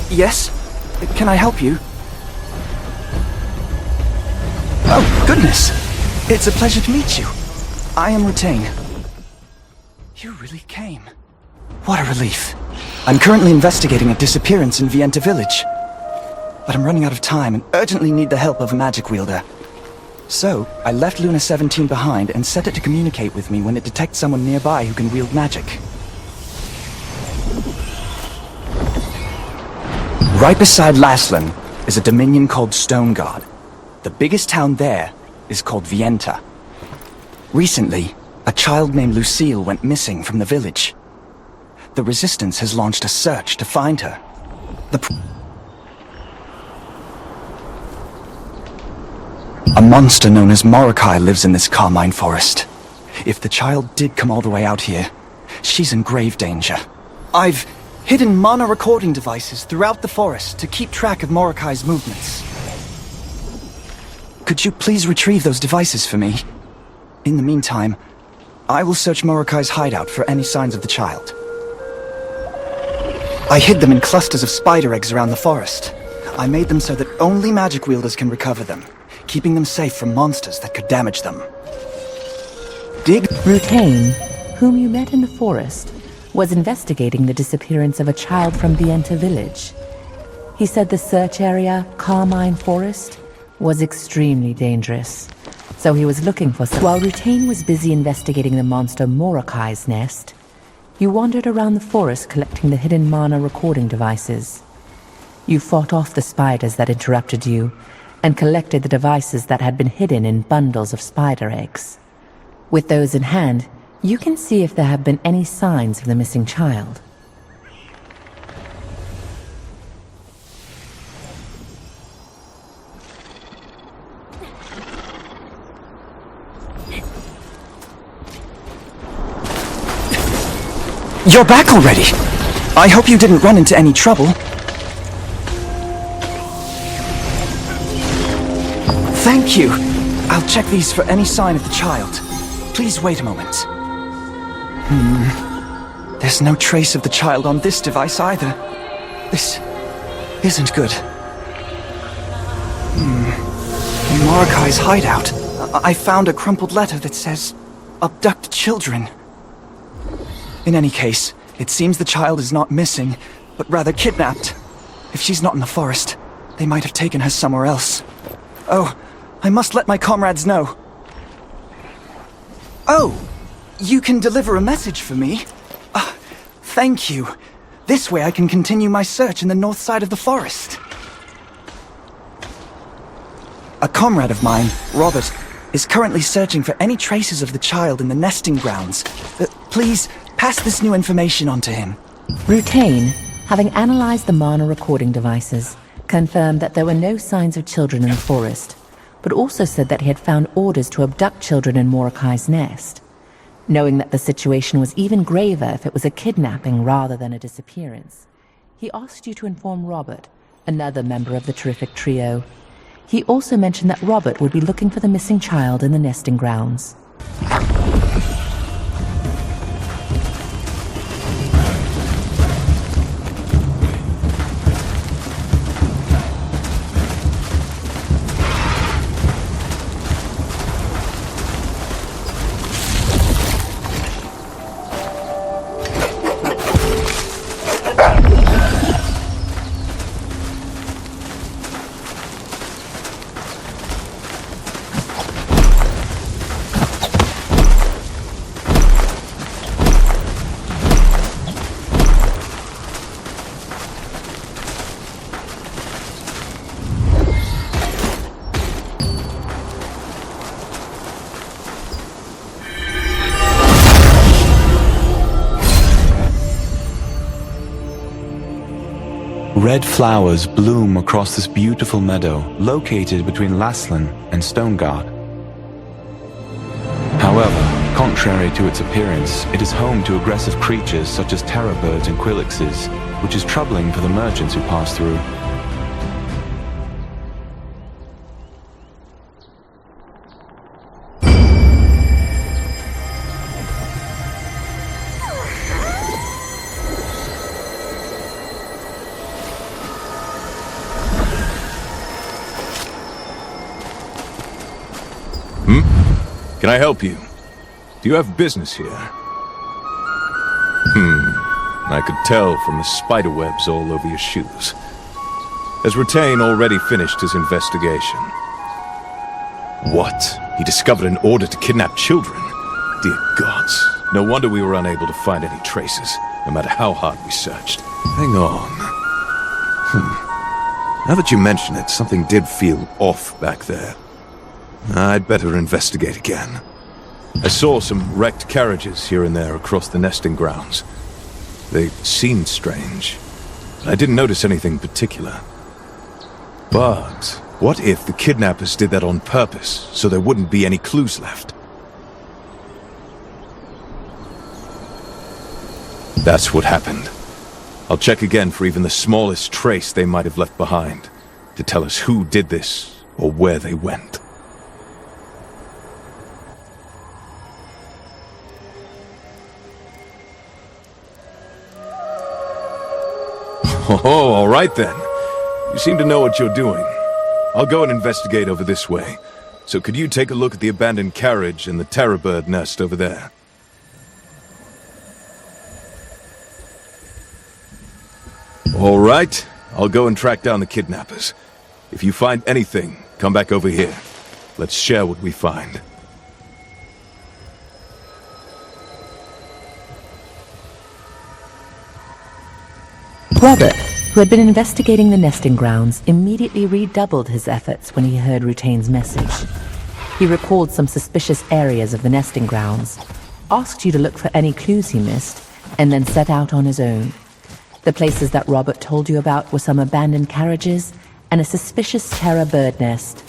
yes? Can I help you? Oh, goodness! It's a pleasure to meet you. I am Rutain. You really came. What a relief. I'm currently investigating a disappearance in Vienta village. But I'm running out of time and urgently need the help of a magic wielder. So, I left Luna 17 behind and set it to communicate with me when it detects someone nearby who can wield magic. Right beside Laslan is a dominion called Stone God. The biggest town there is called Vienta. Recently, a child named Lucille went missing from the village. The Resistance has launched a search to find her. A monster known as Morokai lives in this Carmine Forest. If the child did come all the way out here, she's in grave danger. I've hidden mana recording devices throughout the forest to keep track of Morokai's movements. Could you please retrieve those devices for me? In the meantime, I will search Morokai's hideout for any signs of the child. I hid them in clusters of spider eggs around the forest. I made them so that only magic wielders can recover them, keeping them safe from monsters that could damage them. Rutain, whom you met in the forest, was investigating the disappearance of a child from Vienta village. He said the search area, Carmine Forest, was extremely dangerous, so he was looking for some. While Rutain was busy investigating the monster Morokai's nest, you wandered around the forest collecting the hidden mana recording devices. You fought off the spiders that interrupted you, and collected the devices that had been hidden in bundles of spider eggs. With those in hand, you can see if there have been any signs of the missing child. You're back already! I hope you didn't run into any trouble. Thank you! I'll check these for any sign of the child. Please wait a moment. There's no trace of the child on this device either. This isn't good. In Morokai's hideout, I found a crumpled letter that says, "Abduct children." In any case, it seems the child is not missing, but rather kidnapped. If she's not in the forest, they might have taken her somewhere else. Oh, I must let my comrades know. Oh, you can deliver a message for me? Thank you. This way I can continue my search in the north side of the forest. A comrade of mine, Robert, is currently searching for any traces of the child in the nesting grounds. Please, pass this new information on to him. Rutain, having analyzed the mana recording devices, confirmed that there were no signs of children in the forest, but also said that he had found orders to abduct children in Morokai's nest. Knowing that the situation was even graver if it was a kidnapping rather than a disappearance, he asked you to inform Robert, another member of the terrific trio. He also mentioned that Robert would be looking for the missing child in the nesting grounds. Red flowers bloom across this beautiful meadow located between Laslan and Stoneguard. However, contrary to its appearance, it is home to aggressive creatures such as terror birds and quillixes, which is troubling for the merchants who pass through. Can I help you? Do you have business here? I could tell from the spider webs all over your shoes. Has Retain already finished his investigation? What? He discovered an order to kidnap children? Dear gods, no wonder we were unable to find any traces, no matter how hard we searched. Hang on. Now that you mention it, something did feel off back there. I'd better investigate again. I saw some wrecked carriages here and there across the nesting grounds. They seemed strange. I didn't notice anything particular. But what if the kidnappers did that on purpose, so there wouldn't be any clues left? That's what happened. I'll check again for even the smallest trace they might have left behind, to tell us who did this, or where they went. Oh, all right then. You seem to know what you're doing. I'll go and investigate over this way. So could you take a look at the abandoned carriage and the terror bird nest over there? All right. I'll go and track down the kidnappers. If you find anything, come back over here. Let's share what we find. Robert, who had been investigating the nesting grounds, immediately redoubled his efforts when he heard Rutain's message. He recalled some suspicious areas of the nesting grounds, asked you to look for any clues he missed, and then set out on his own. The places that Robert told you about were some abandoned carriages and a suspicious terror bird nest.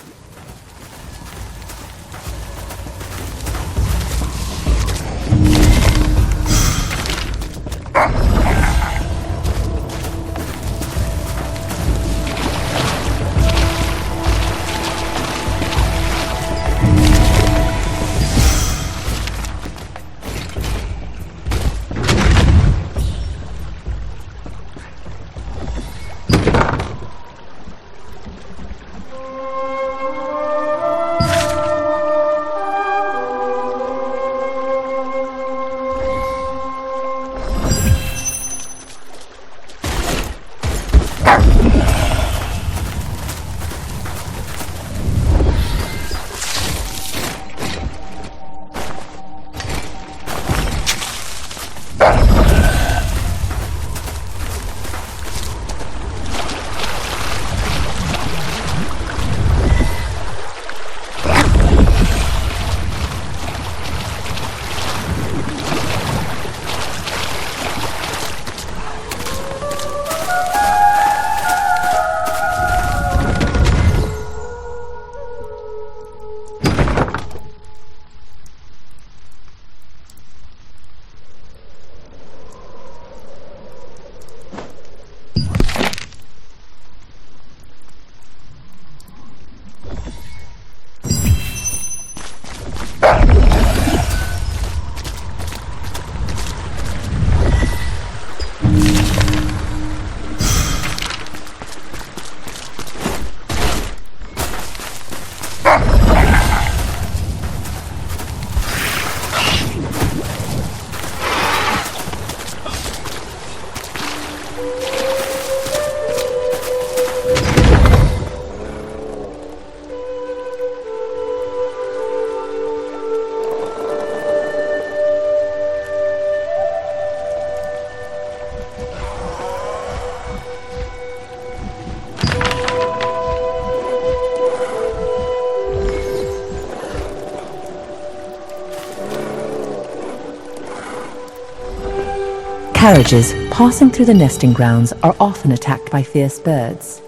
Carriages passing through the nesting grounds are often attacked by fierce birds.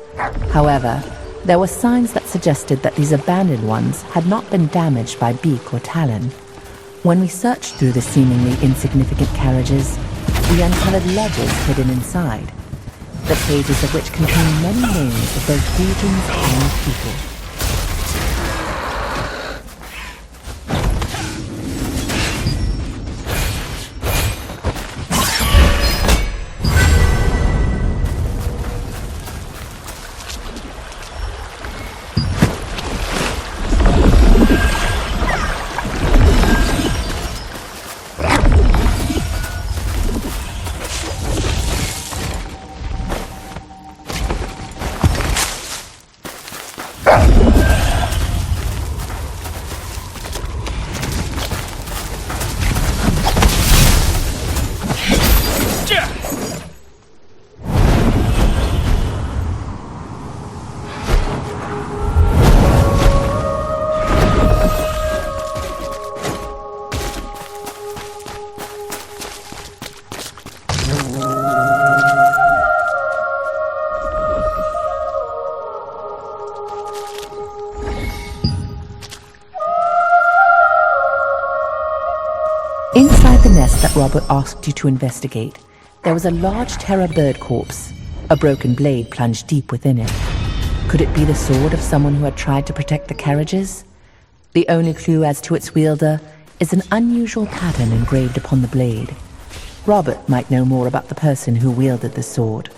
However, there were signs that suggested that these abandoned ones had not been damaged by beak or talon. When we searched through the seemingly insignificant carriages, we uncovered ledgers hidden inside, the pages of which contain many names of both regions and people. Inside the nest that Robert asked you to investigate, there was a large terror bird corpse, a broken blade plunged deep within it. Could it be the sword of someone who had tried to protect the carriages? The only clue as to its wielder is an unusual pattern engraved upon the blade. Robert might know more about the person who wielded the sword.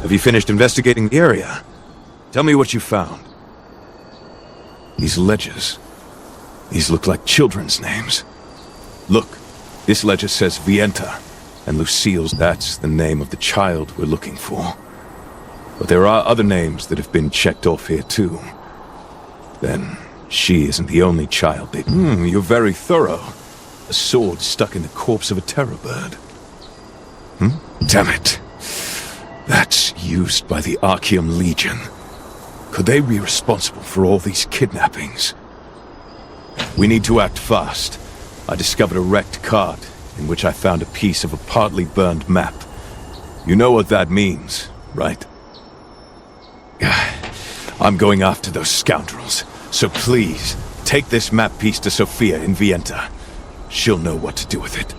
Have you finished investigating the area? Tell me what you found. These ledgers. These look like children's names. Look, this ledger says Vienta, and Lucille's, that's the name of the child we're looking for. But there are other names that have been checked off here too. Then, she isn't the only child they... you're very thorough. A sword stuck in the corpse of a terror bird. Damn it. That's used by the Archeum Legion. Could they be responsible for all these kidnappings? We need to act fast. I discovered a wrecked cart in which I found a piece of a partly burned map. You know what that means, right? I'm going after those scoundrels, so please, take this map piece to Sophia in Vienta. She'll know what to do with it.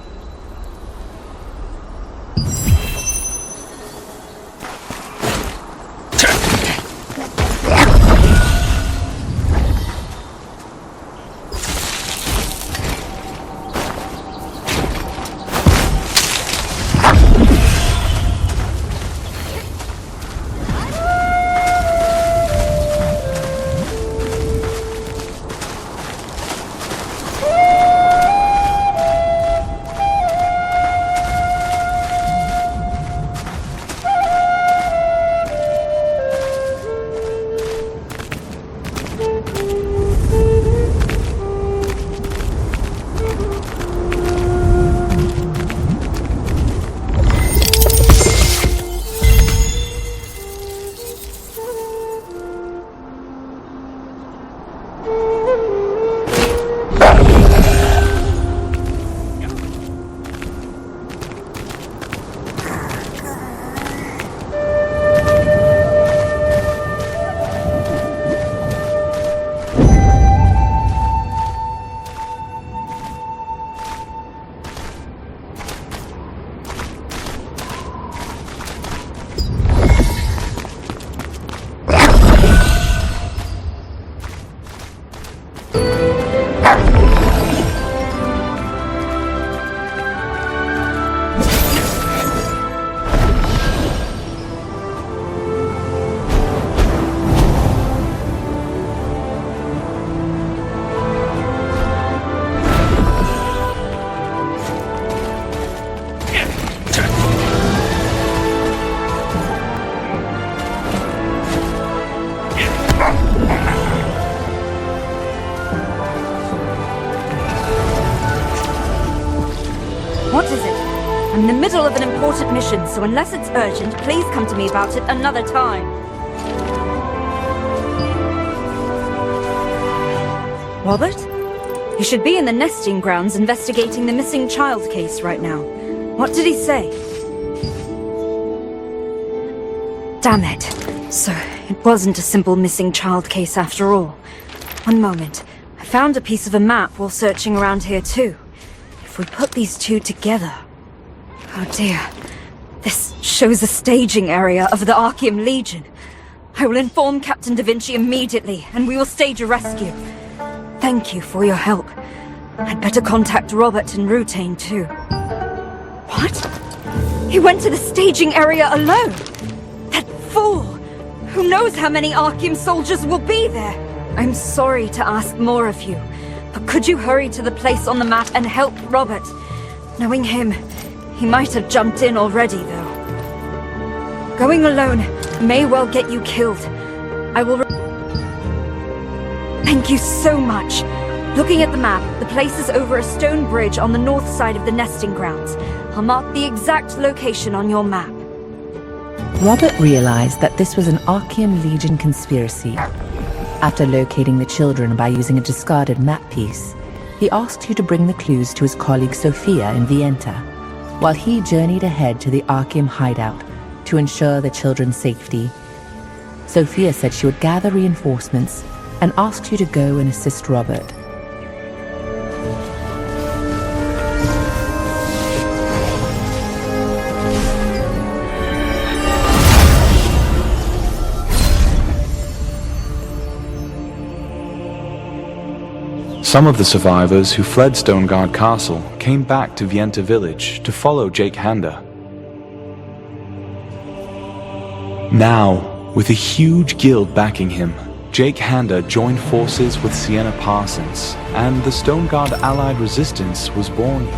of an important mission, so unless it's urgent, please come to me about it another time. Robert? He should be in the nesting grounds investigating the missing child case right now. What did he say? Damn it. So, it wasn't a simple missing child case after all. One moment. I found a piece of a map while searching around here too. If we put these two together... Oh dear. This shows a staging area of the Archeum Legion. I will inform Captain Da Vinci immediately, and we will stage a rescue. Thank you for your help. I'd better contact Robert and Rutain too. What? He went to the staging area alone? That fool! Who knows how many Archeum soldiers will be there? I'm sorry to ask more of you, but could you hurry to the place on the map and help Robert? Knowing him, he might have jumped in already, though. Going alone may well get you killed. I will... Thank you so much. Looking at the map, the place is over a stone bridge on the north side of the nesting grounds. I'll mark the exact location on your map. Robert realized that this was an Archeum Legion conspiracy. After locating the children by using a discarded map piece, he asked you to bring the clues to his colleague Sophia in Vienta, while he journeyed ahead to the Archeum hideout to ensure the children's safety. Sophia said she would gather reinforcements and asked you to go and assist Robert. Some of the survivors who fled Stoneguard Castle came back to Vienta village to follow Jake Handa. Now, with a huge guild backing him, Jake Handa joined forces with Sienna Parsons, and the Stoneguard Allied Resistance was born.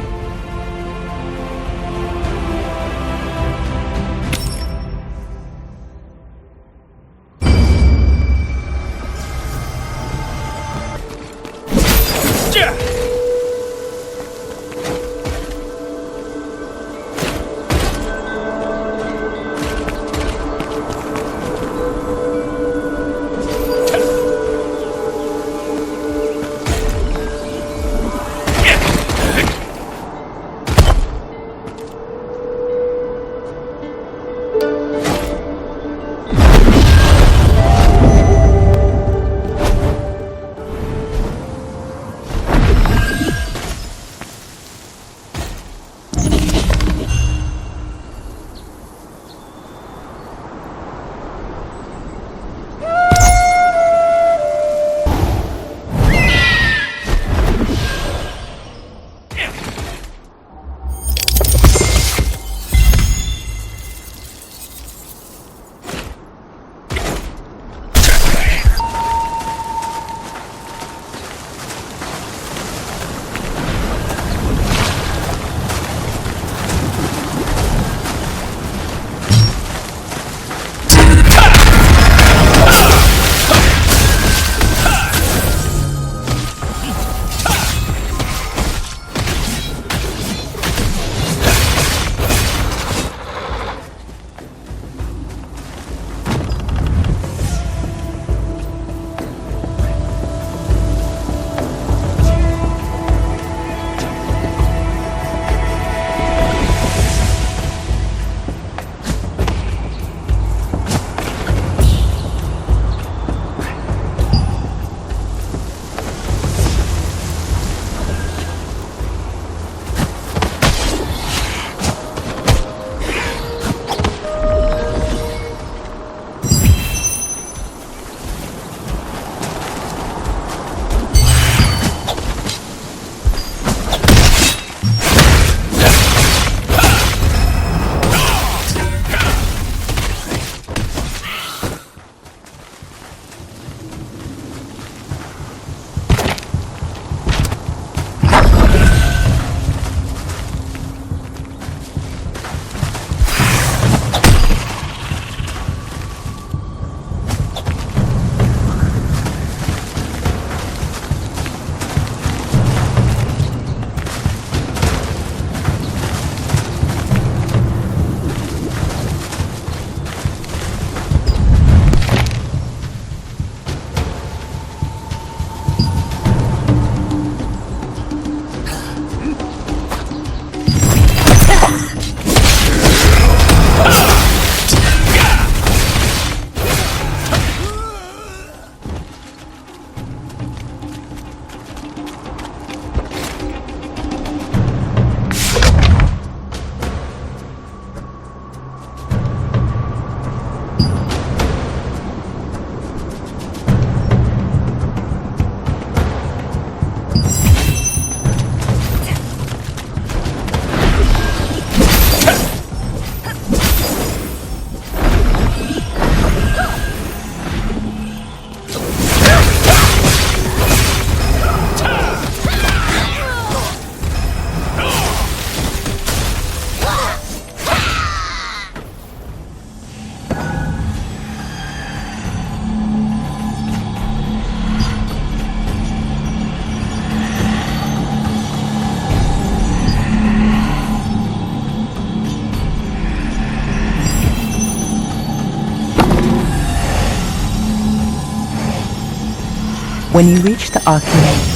When you reach the Archeum...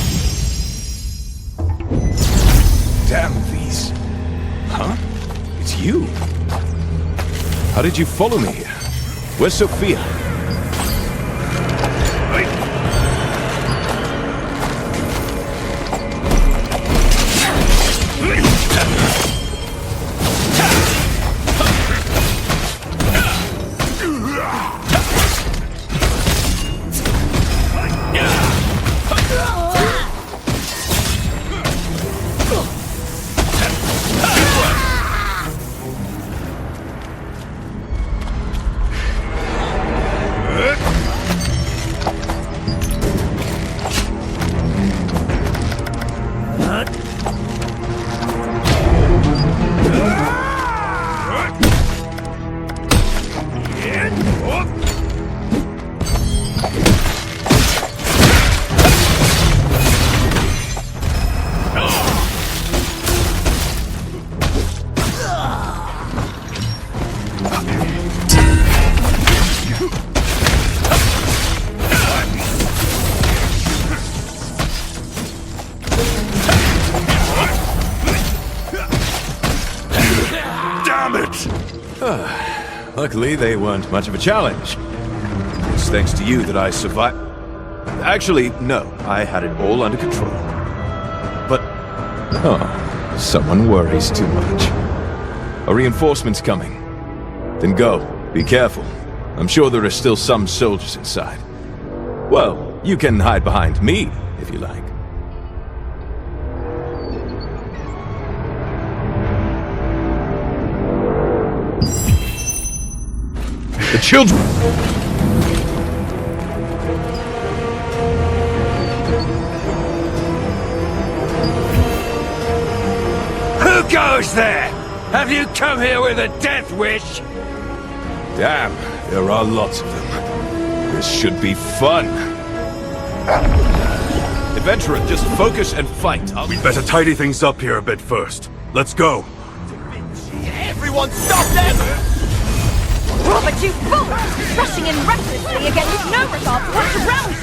Damn these. Huh? It's you. How did you follow me here? Where's Sophia? Luckily, they weren't much of a challenge. It's thanks to you that I survived. Actually, no, I had it all under control. But... oh, someone worries too much. A reinforcement's coming. Then go. Be careful. I'm sure there are still some soldiers inside. Well, you can hide behind me, if you like. The children! Who goes there? Have you come here with a death wish? Damn, there are lots of them. This should be fun. Adventurer, just focus and fight. We'd better tidy things up here a bit first. Let's go. Everyone stop them! Robert, you fool! Rushing in recklessly again with no regard for what's around you!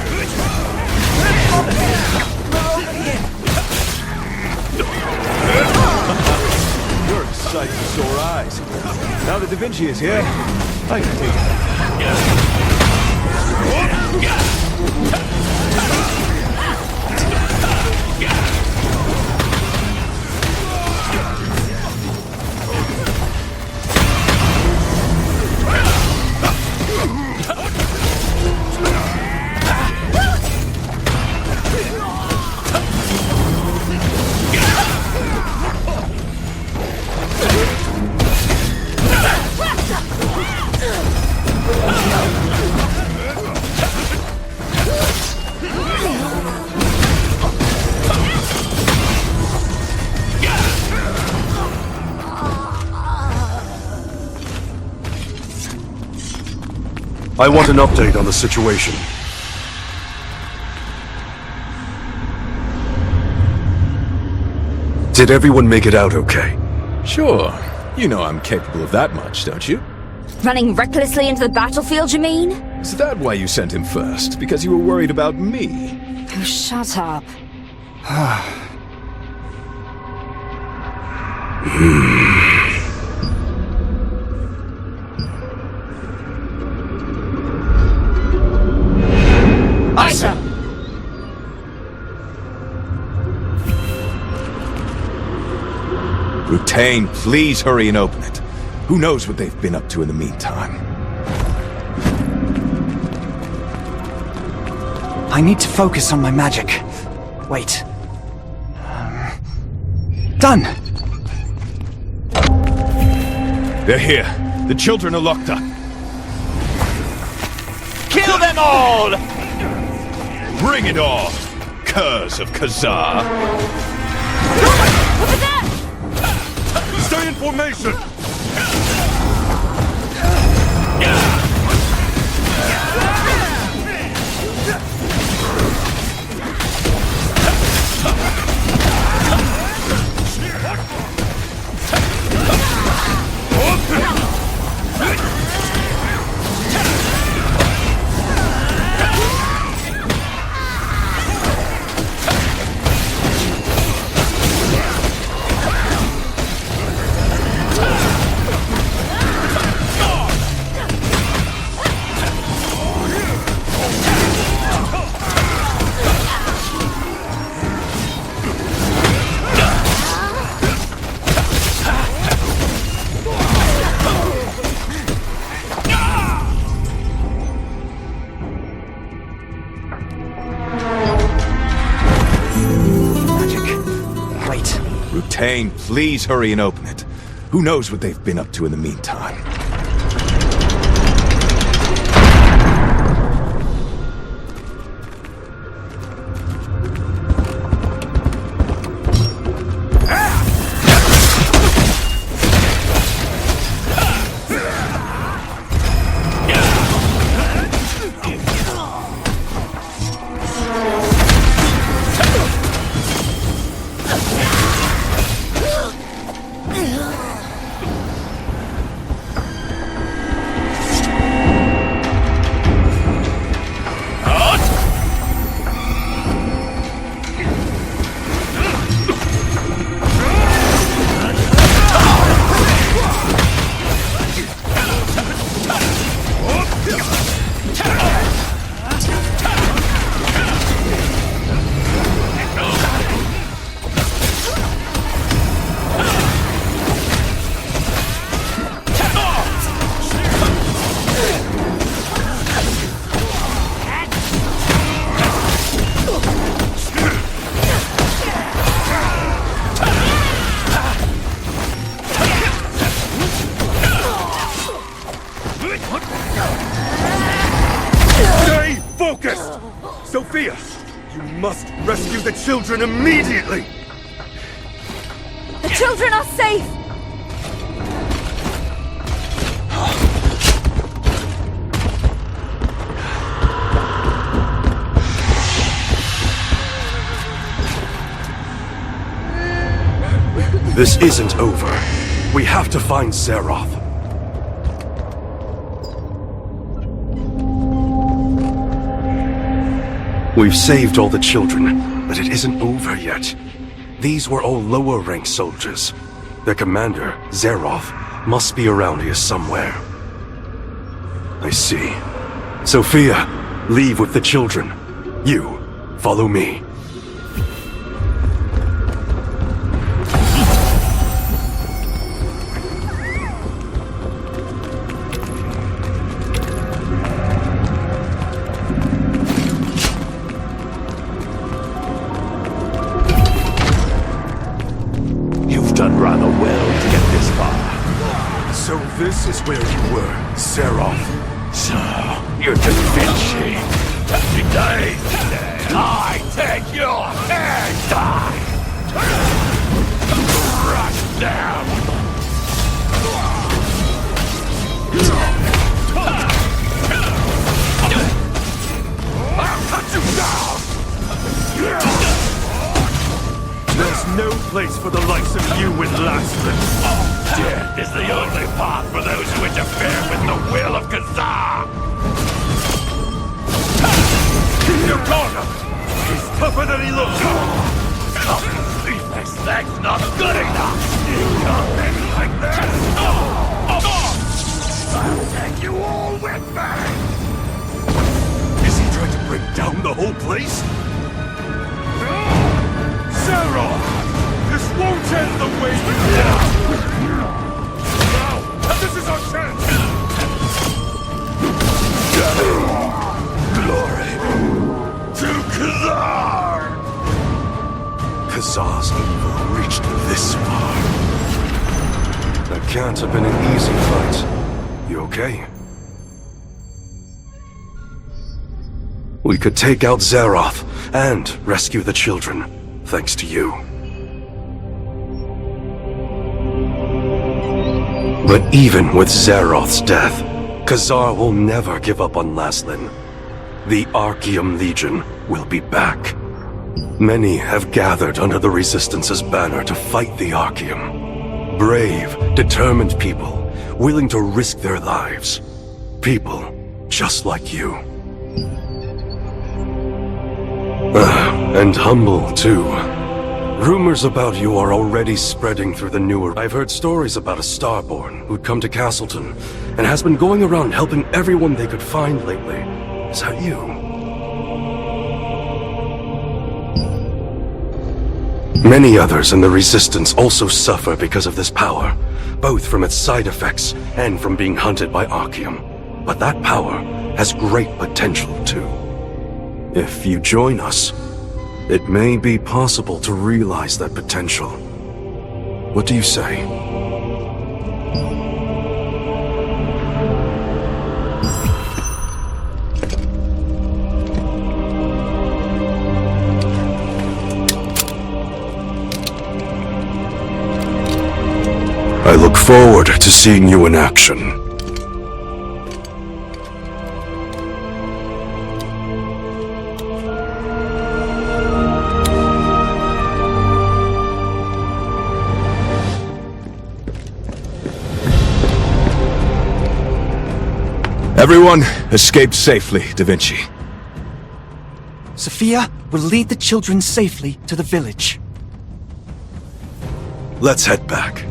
You're a sight for sore eyes. Now that Da Vinci is here, I can take it. I want an update on the situation. Did everyone make it out okay? Sure. You know I'm capable of that much, don't you? Running recklessly into the battlefield, you mean? Is that why you sent him first? Because you were worried about me? Oh, shut up. Aye, sir. Rutain, please hurry and open it. Who knows what they've been up to in the meantime? I need to focus on my magic. Wait. Done! They're here. The children are locked up. Kill them all! Bring it on, curs of Khazar! Over there! Stay in formation! right. Rutain, please hurry and open it. Who knows what they've been up to in the meantime? Stay focused! Sophia, you must rescue the children immediately! The children are safe! This isn't over. We have to find Zeroth. We've saved all the children, but it isn't over yet. These were all lower-ranked soldiers. Their commander, Zeroth, must be around here somewhere. I see. Sophia, leave with the children. You, follow me. Done rather well to get this far. So this is where you were, Zeroth. So, you're Da Vinci. Today, I take your head, die! Rush down! I'll cut you down! There's no place for the likes of you in Lastland. Death is the only path for those who interfere with the will of Khazar! You got him! He's tougher than he looks! This leg's not good enough! You come in like this! I'll take you all with me! Is he trying to bring down the whole place? Zeroth! This won't end the way you want! Now, this is our chance! Glory to Khazar! Khazar's evil reached this far. That can't have been an easy fight. You okay? We could take out Zeroth and rescue the children. Thanks to you. But even with Zeroth's death, Khazar will never give up on Lastland. The Archaeum Legion will be back. Many have gathered under the Resistance's banner to fight the Archaeum. Brave, determined people, willing to risk their lives. People just like you. And humble, too. Rumors about you are already spreading through the newer... I've heard stories about a Starborn who'd come to Castleton and has been going around helping everyone they could find lately. Is that you? Many others in the Resistance also suffer because of this power, both from its side effects and from being hunted by Archaeum. But that power has great potential, too. If you join us, It may be possible to realize that potential. What do you say? I look forward to seeing you in action. Everyone, escape safely, Da Vinci. Sophia will lead the children safely to the village. Let's head back.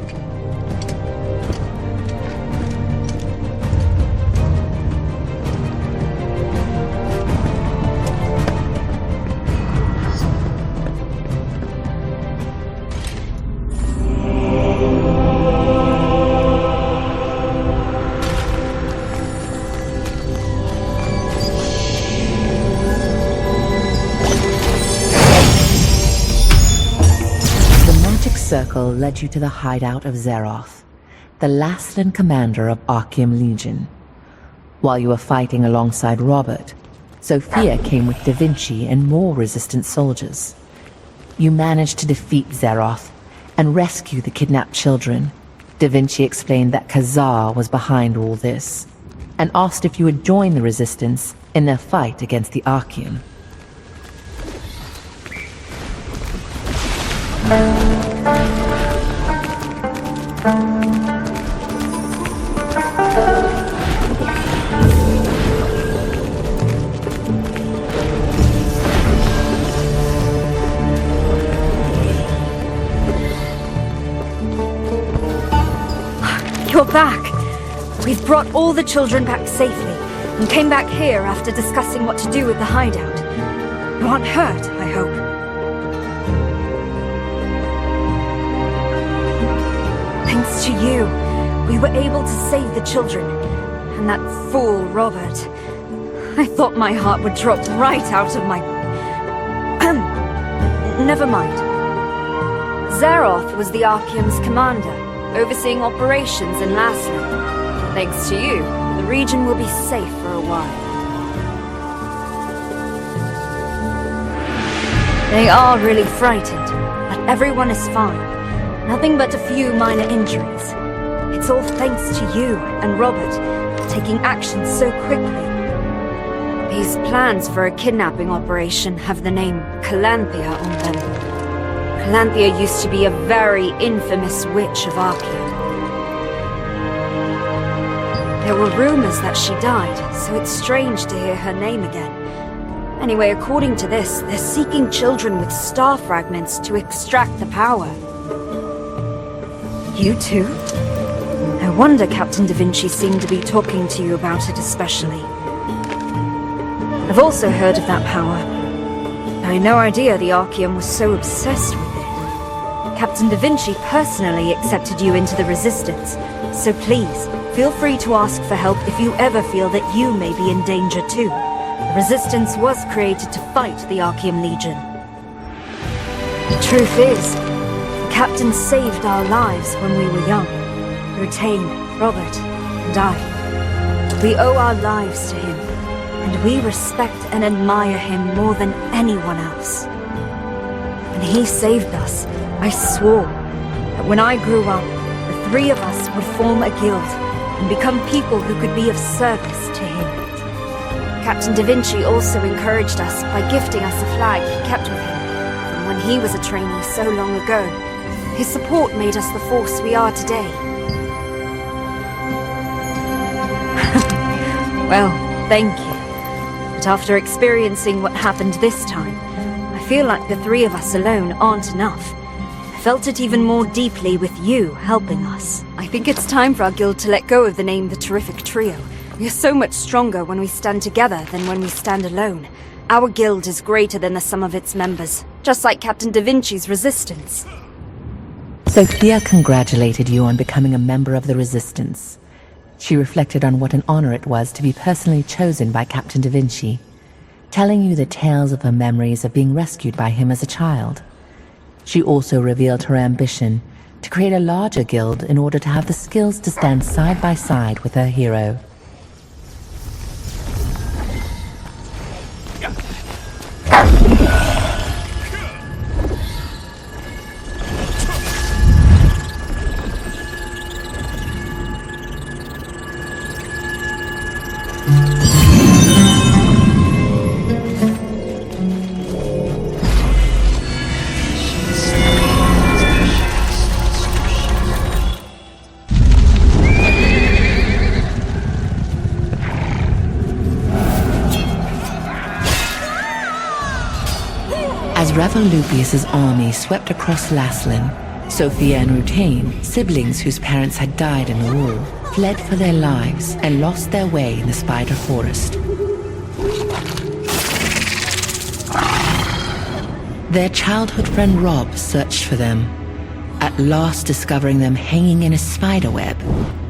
Circle led you to the hideout of Zeroth, the last and commander of Archeum Legion. While you were fighting alongside Robert, Sophia came with Da Vinci and more resistant soldiers. You managed to defeat Zeroth and rescue the kidnapped children. Da Vinci explained that Khazar was behind all this, and asked if you would join the resistance in their fight against the Archeum. You're back. We've brought all the children back safely and came back here after discussing what to do with the hideout. You aren't hurt, I hope. Thanks to you, we were able to save the children. And that fool, Robert. I thought my heart would drop right out of my... Never mind. Zeroth was the Archeum's commander, overseeing operations in Lasland. Thanks to you, the region will be safe for a while. They are really frightened, but everyone is fine. Nothing but a few minor injuries. It's all thanks to you and Robert, taking action so quickly. These plans for a kidnapping operation have the name Calanthea on them. Calanthea used to be a very infamous witch of Archeum. There were rumors that she died, so it's strange to hear her name again. Anyway, according to this, they're seeking children with star fragments to extract the power. You too? No wonder Captain Da Vinci seemed to be talking to you about it especially. I've also heard of that power. I had no idea the Archeum was so obsessed with it. Captain Da Vinci personally accepted you into the Resistance, so please, feel free to ask for help if you ever feel that you may be in danger too. The Resistance was created to fight the Archeum Legion. The truth is, the Captain saved our lives when we were young. Rutain, Robert, and I. We owe our lives to him, and we respect and admire him more than anyone else. When he saved us, I swore that when I grew up, the three of us would form a guild and become people who could be of service to him. Captain Da Vinci also encouraged us by gifting us a flag he kept with him from when he was a trainee so long ago. His support made us the force we are today. Well, thank you. But after experiencing what happened this time, I feel like the three of us alone aren't enough. I felt it even more deeply with you helping us. I think it's time for our guild to let go of the name The Terrific Trio. We are so much stronger when we stand together than when we stand alone. Our guild is greater than the sum of its members, just like Captain Da Vinci's Resistance. Sophia congratulated you on becoming a member of the Resistance. She reflected on what an honor it was to be personally chosen by Captain Da Vinci. telling you the tales of her memories of being rescued by him as a child. She also revealed her ambition to create a larger guild in order to have the skills to stand side by side with her hero. As Revolupius's army swept across Laslin, Sophia and Rutain, siblings whose parents had died in the war, fled for their lives and lost their way in the Spider Forest. Their childhood friend Rob searched for them, at last discovering them hanging in a spider web,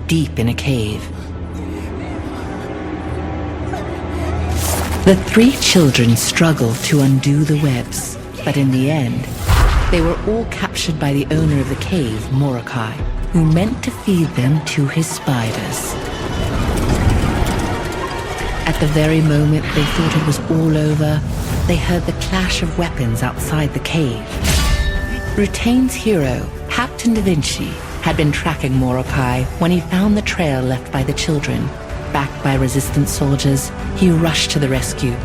deep in a cave. The three children struggled to undo the webs, but in the end, they were all captured by the owner of the cave, Mordecai, who meant to feed them to his spiders. At the very moment they thought it was all over, they heard the clash of weapons outside the cave. Rutain's hero, Captain Da Vinci, had been tracking Mordecai when he found the trail left by the children. Backed by resistance soldiers, he rushed to the rescue.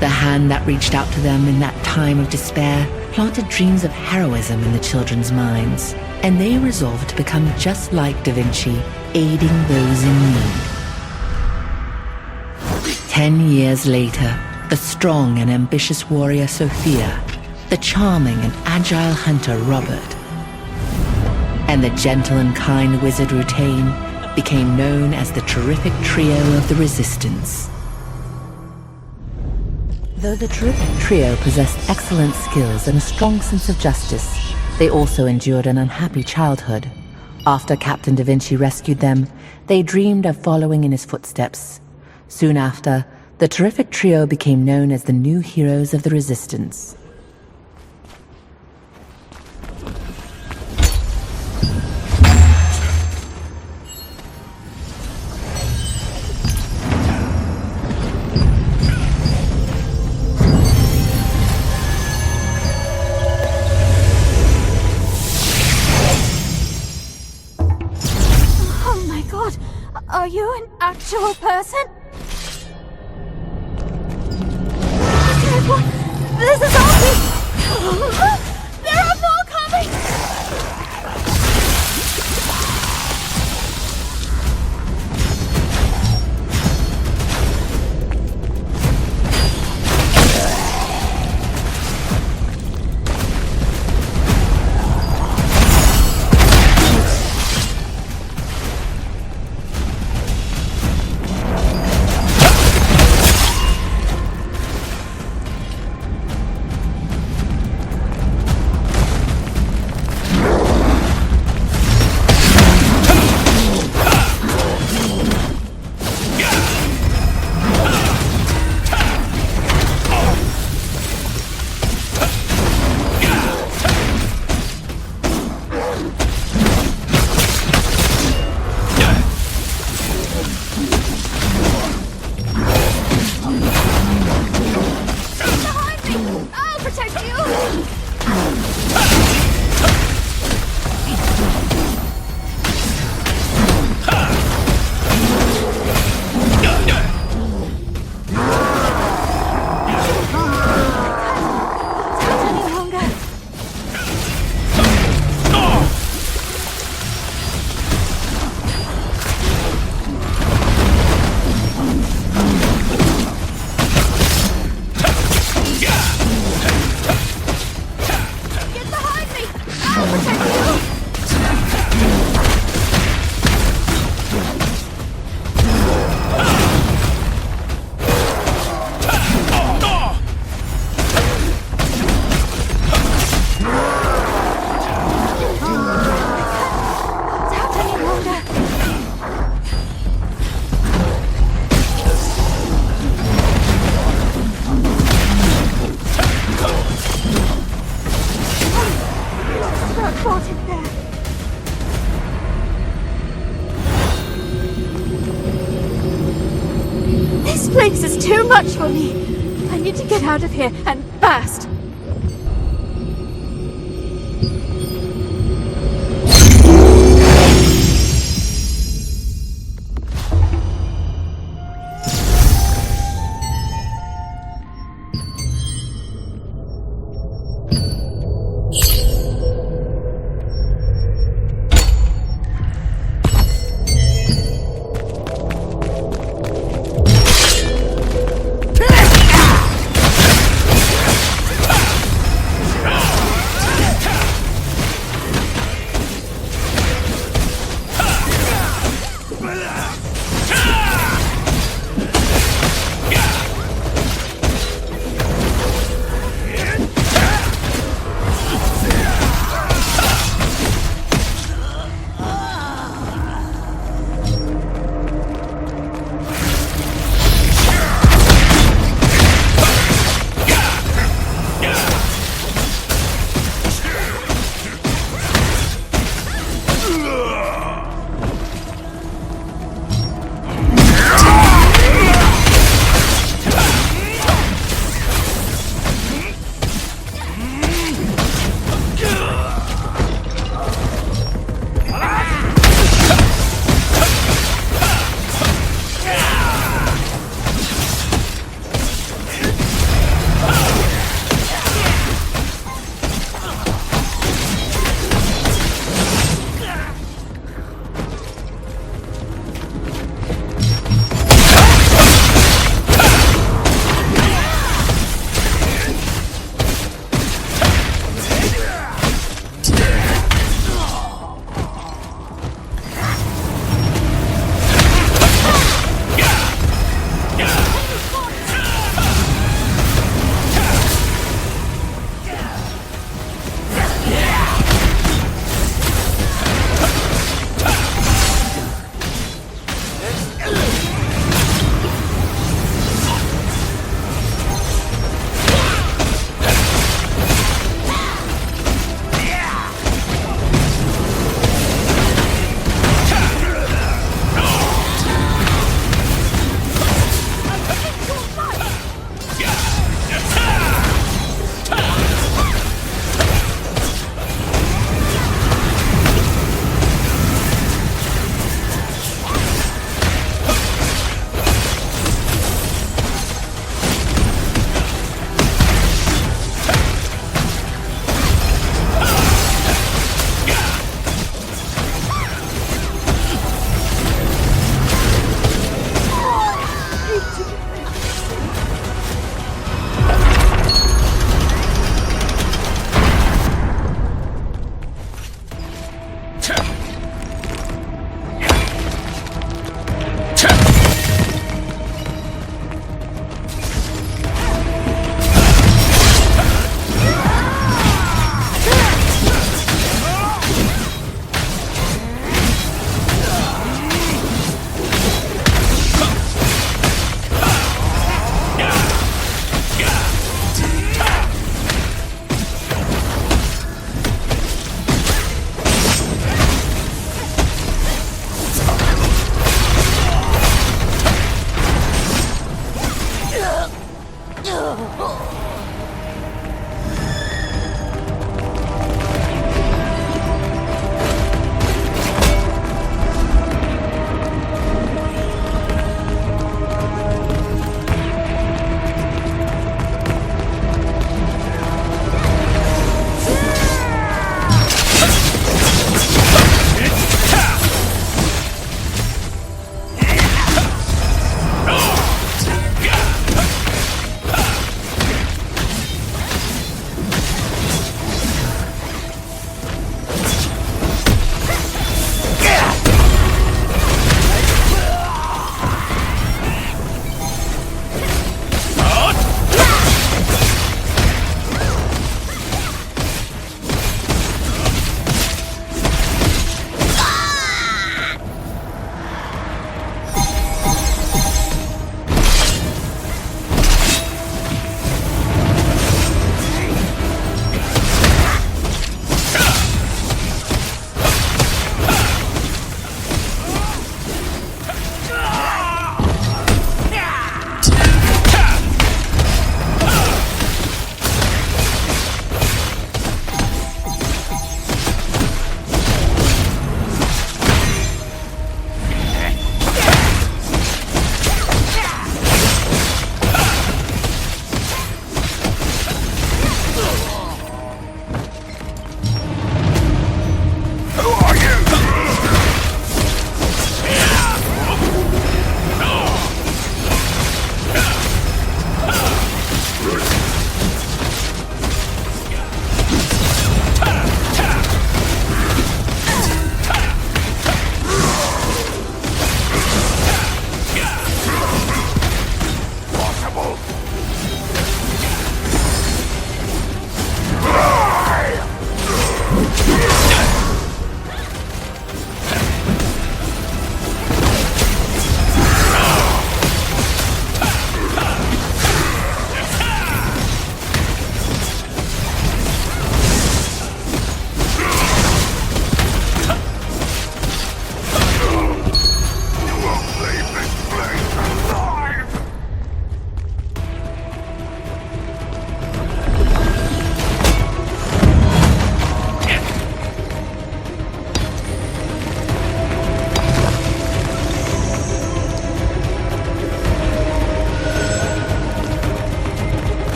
The hand that reached out to them in that time of despair planted dreams of heroism in the children's minds, and they resolved to become just like Da Vinci, aiding those in need. 10 years later, the strong and ambitious warrior Sophia, the charming and agile hunter Robert, and the gentle and kind wizard Rutain became known as the terrific trio of the Resistance. Though the terrific trio possessed excellent skills and a strong sense of justice, they also endured an unhappy childhood. After Captain Da Vinci rescued them, they dreamed of following in his footsteps. Soon after, the terrific trio became known as the new heroes of the Resistance. Are you an actual person? This is awful! There are more coming! much for me. I need to get out of here, and fast.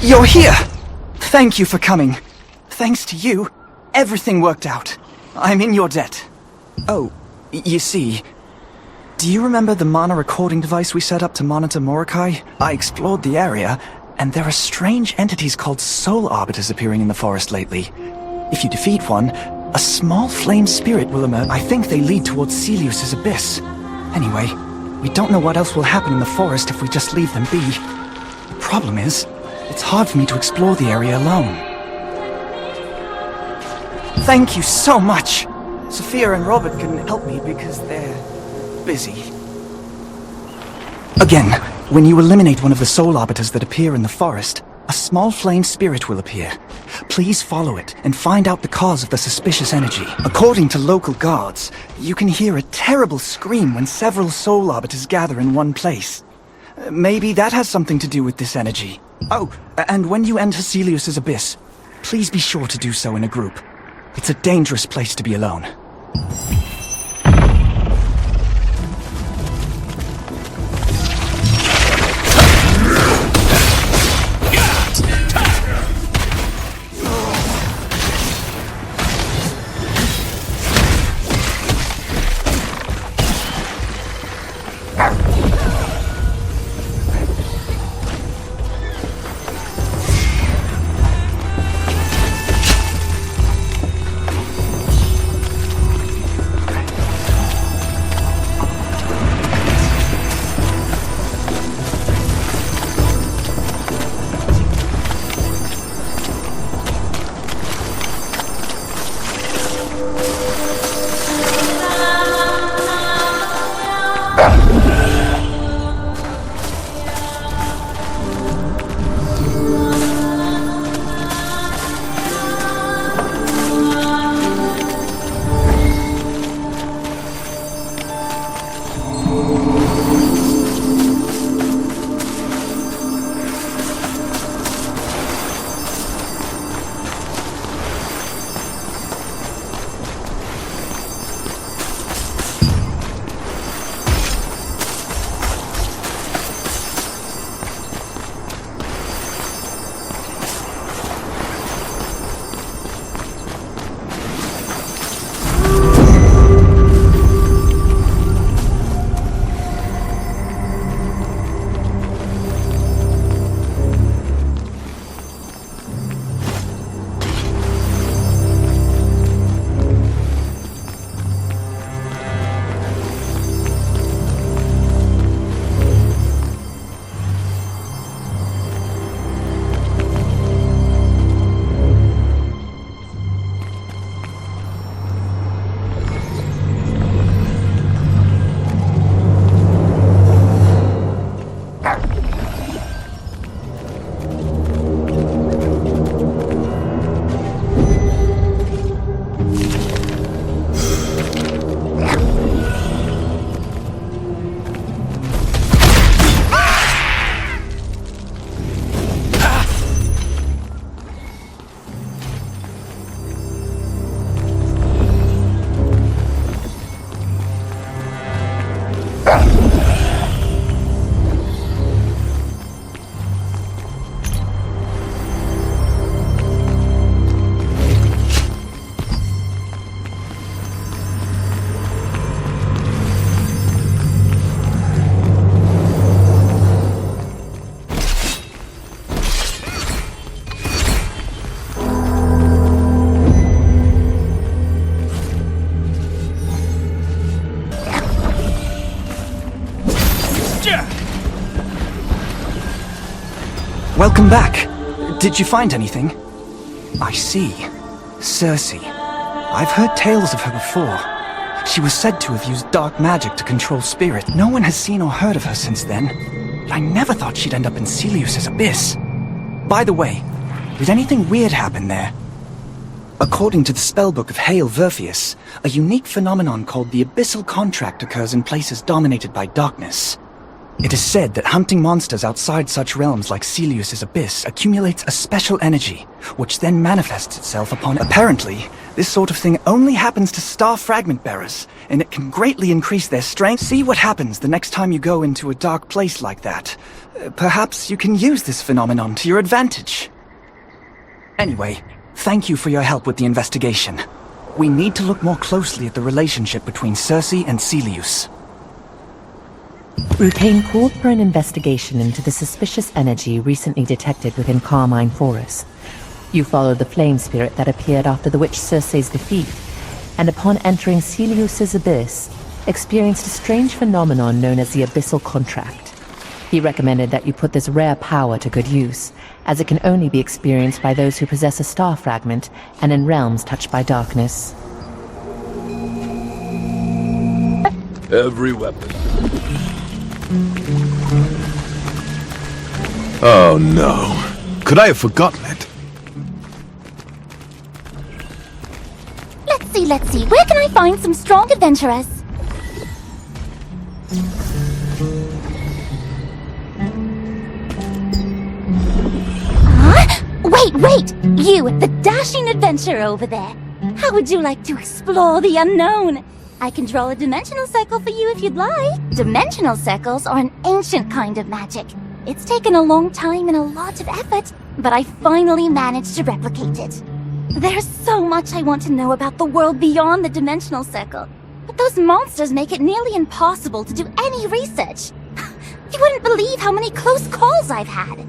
You're here! Thank you for coming. Thanks to you, everything worked out. I'm in your debt. Oh, you see... Do you remember the mana recording device we set up to monitor Morokai? I explored the area, and there are strange entities called soul arbiters appearing in the forest lately. If you defeat one, a small flame spirit will emerge. I think they lead towards Celius's abyss. Anyway, we don't know what else will happen in the forest if we just leave them be. The problem is, it's hard for me to explore the area alone. Thank you so much! Sophia and Robert can help me because they're... busy. Again, when you eliminate one of the soul arbiters that appear in the forest, a small flame spirit will appear. Please follow it and find out the cause of the suspicious energy. According to local guards, you can hear a terrible scream when several soul arbiters gather in one place. Maybe that has something to do with this energy. Oh, and when you enter Celius's abyss, please be sure to do so in a group. It's a dangerous place to be alone. Welcome back. Did you find anything? I see. Circe. I've heard tales of her before. She was said to have used dark magic to control spirit. No one has seen or heard of her since then. But I never thought she'd end up in Celius's abyss. By the way, did anything weird happen there? According to the spellbook of Hail Verfius, a unique phenomenon called the Abyssal Contract occurs in places dominated by darkness. It is said that hunting monsters outside such realms like Celius's abyss accumulates a special energy, which then manifests itself upon... Apparently, this sort of thing only happens to star fragment bearers, and it can greatly increase their strength. See what happens the next time you go into a dark place like that. Perhaps you can use this phenomenon to your advantage. Anyway, thank you for your help with the investigation. We need to look more closely at the relationship between Circe and Celius. Rutain called for an investigation into the suspicious energy recently detected within Carmine Forest. You followed the flame spirit that appeared after the witch Circe's defeat, and upon entering Celius's abyss, experienced a strange phenomenon known as the Abyssal Contract. He recommended that you put this rare power to good use, as it can only be experienced by those who possess a star fragment and in realms touched by darkness. Every weapon. Oh no. Could I have forgotten it? Let's see. Where can I find some strong adventurers? Huh? Wait! You, the dashing adventurer over there. How would you like to explore the unknown? I can draw a dimensional circle for you if you'd like. Dimensional circles are an ancient kind of magic. It's taken a long time and a lot of effort, but I finally managed to replicate it. There's so much I want to know about the world beyond the dimensional circle, but those monsters make it nearly impossible to do any research. You wouldn't believe how many close calls I've had.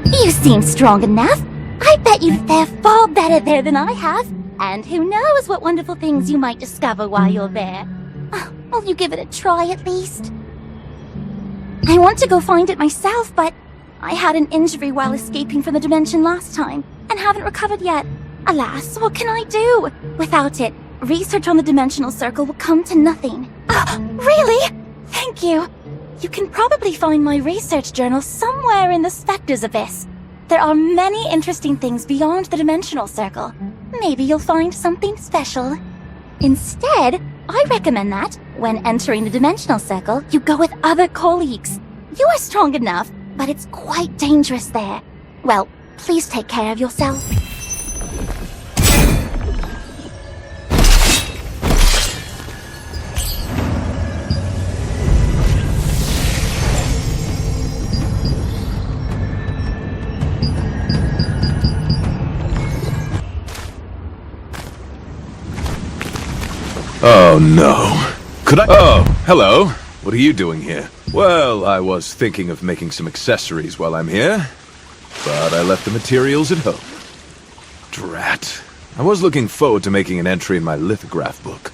You seem strong enough. I bet you'd fare far better there than I have. And who knows what wonderful things you might discover while you're there. Will you give it a try at least? I want to go find it myself, but I had an injury while escaping from the dimension last time, and haven't recovered yet. Alas, what can I do? Without it, research on the dimensional circle will come to nothing. Really? Thank you. You can probably find my research journal somewhere in the Specter's abyss. There are many interesting things beyond the dimensional circle. Maybe you'll find something special. Instead, I recommend that, when entering the dimensional circle, you go with other colleagues. You are strong enough, but it's quite dangerous there. Well, please take care of yourself. Oh no. Could I— Oh, hello. What are you doing here? Well, I was thinking of making some accessories while I'm here, but I left the materials at home. Drat. I was looking forward to making an entry in my lithograph book.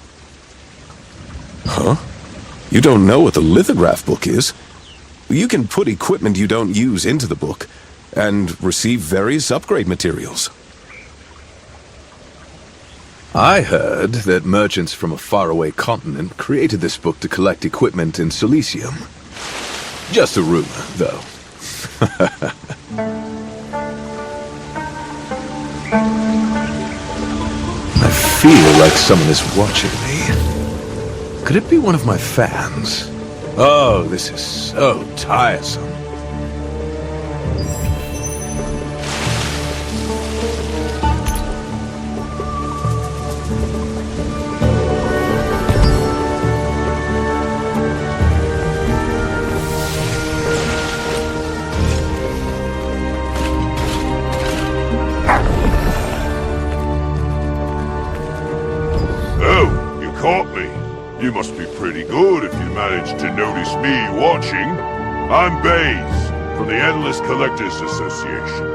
Huh? You don't know what the lithograph book is? You can put equipment you don't use into the book, and receive various upgrade materials. I heard that merchants from a faraway continent created this book to collect equipment in Silesium. Just a rumor, though. I feel like someone is watching me. Could it be one of my fans? Oh, this is so tiresome. You must be pretty good if you managed to notice me watching. I'm Baze, from the Endless Collectors Association.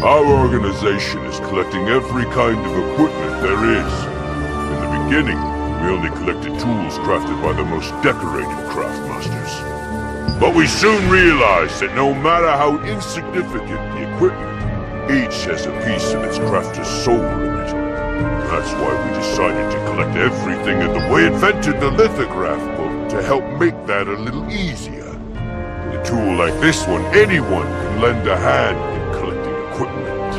Our organization is collecting every kind of equipment there is. In the beginning, we only collected tools crafted by the most decorated craftmasters. But we soon realized that no matter how insignificant the equipment, each has a piece of its crafter's soul in it. That's why we decided to collect everything, and we invented the lithograph book to help make that a little easier. With a tool like this one, anyone can lend a hand in collecting equipment.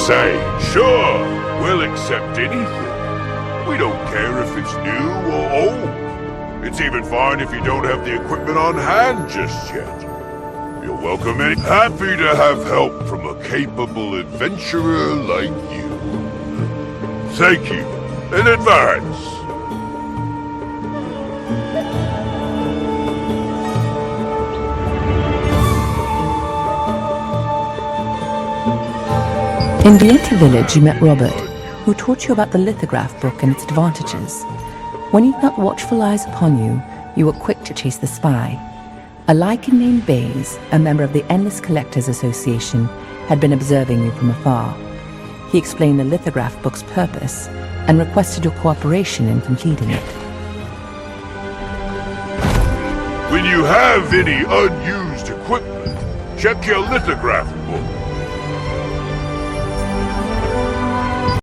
say, sure, we'll accept anything. We don't care if it's new or old. It's even fine if you don't have the equipment on hand just yet. You're welcome and happy to have help from a capable adventurer like you. Thank you in advance. In Vieta village, you met Robert, who taught you about the lithograph book and its advantages. When you felt watchful eyes upon you, you were quick to chase the spy. A Lycan named Baze, a member of the Endless Collectors Association, had been observing you from afar. He explained the lithograph book's purpose and requested your cooperation in completing it. When you have any unused equipment, check your lithograph book.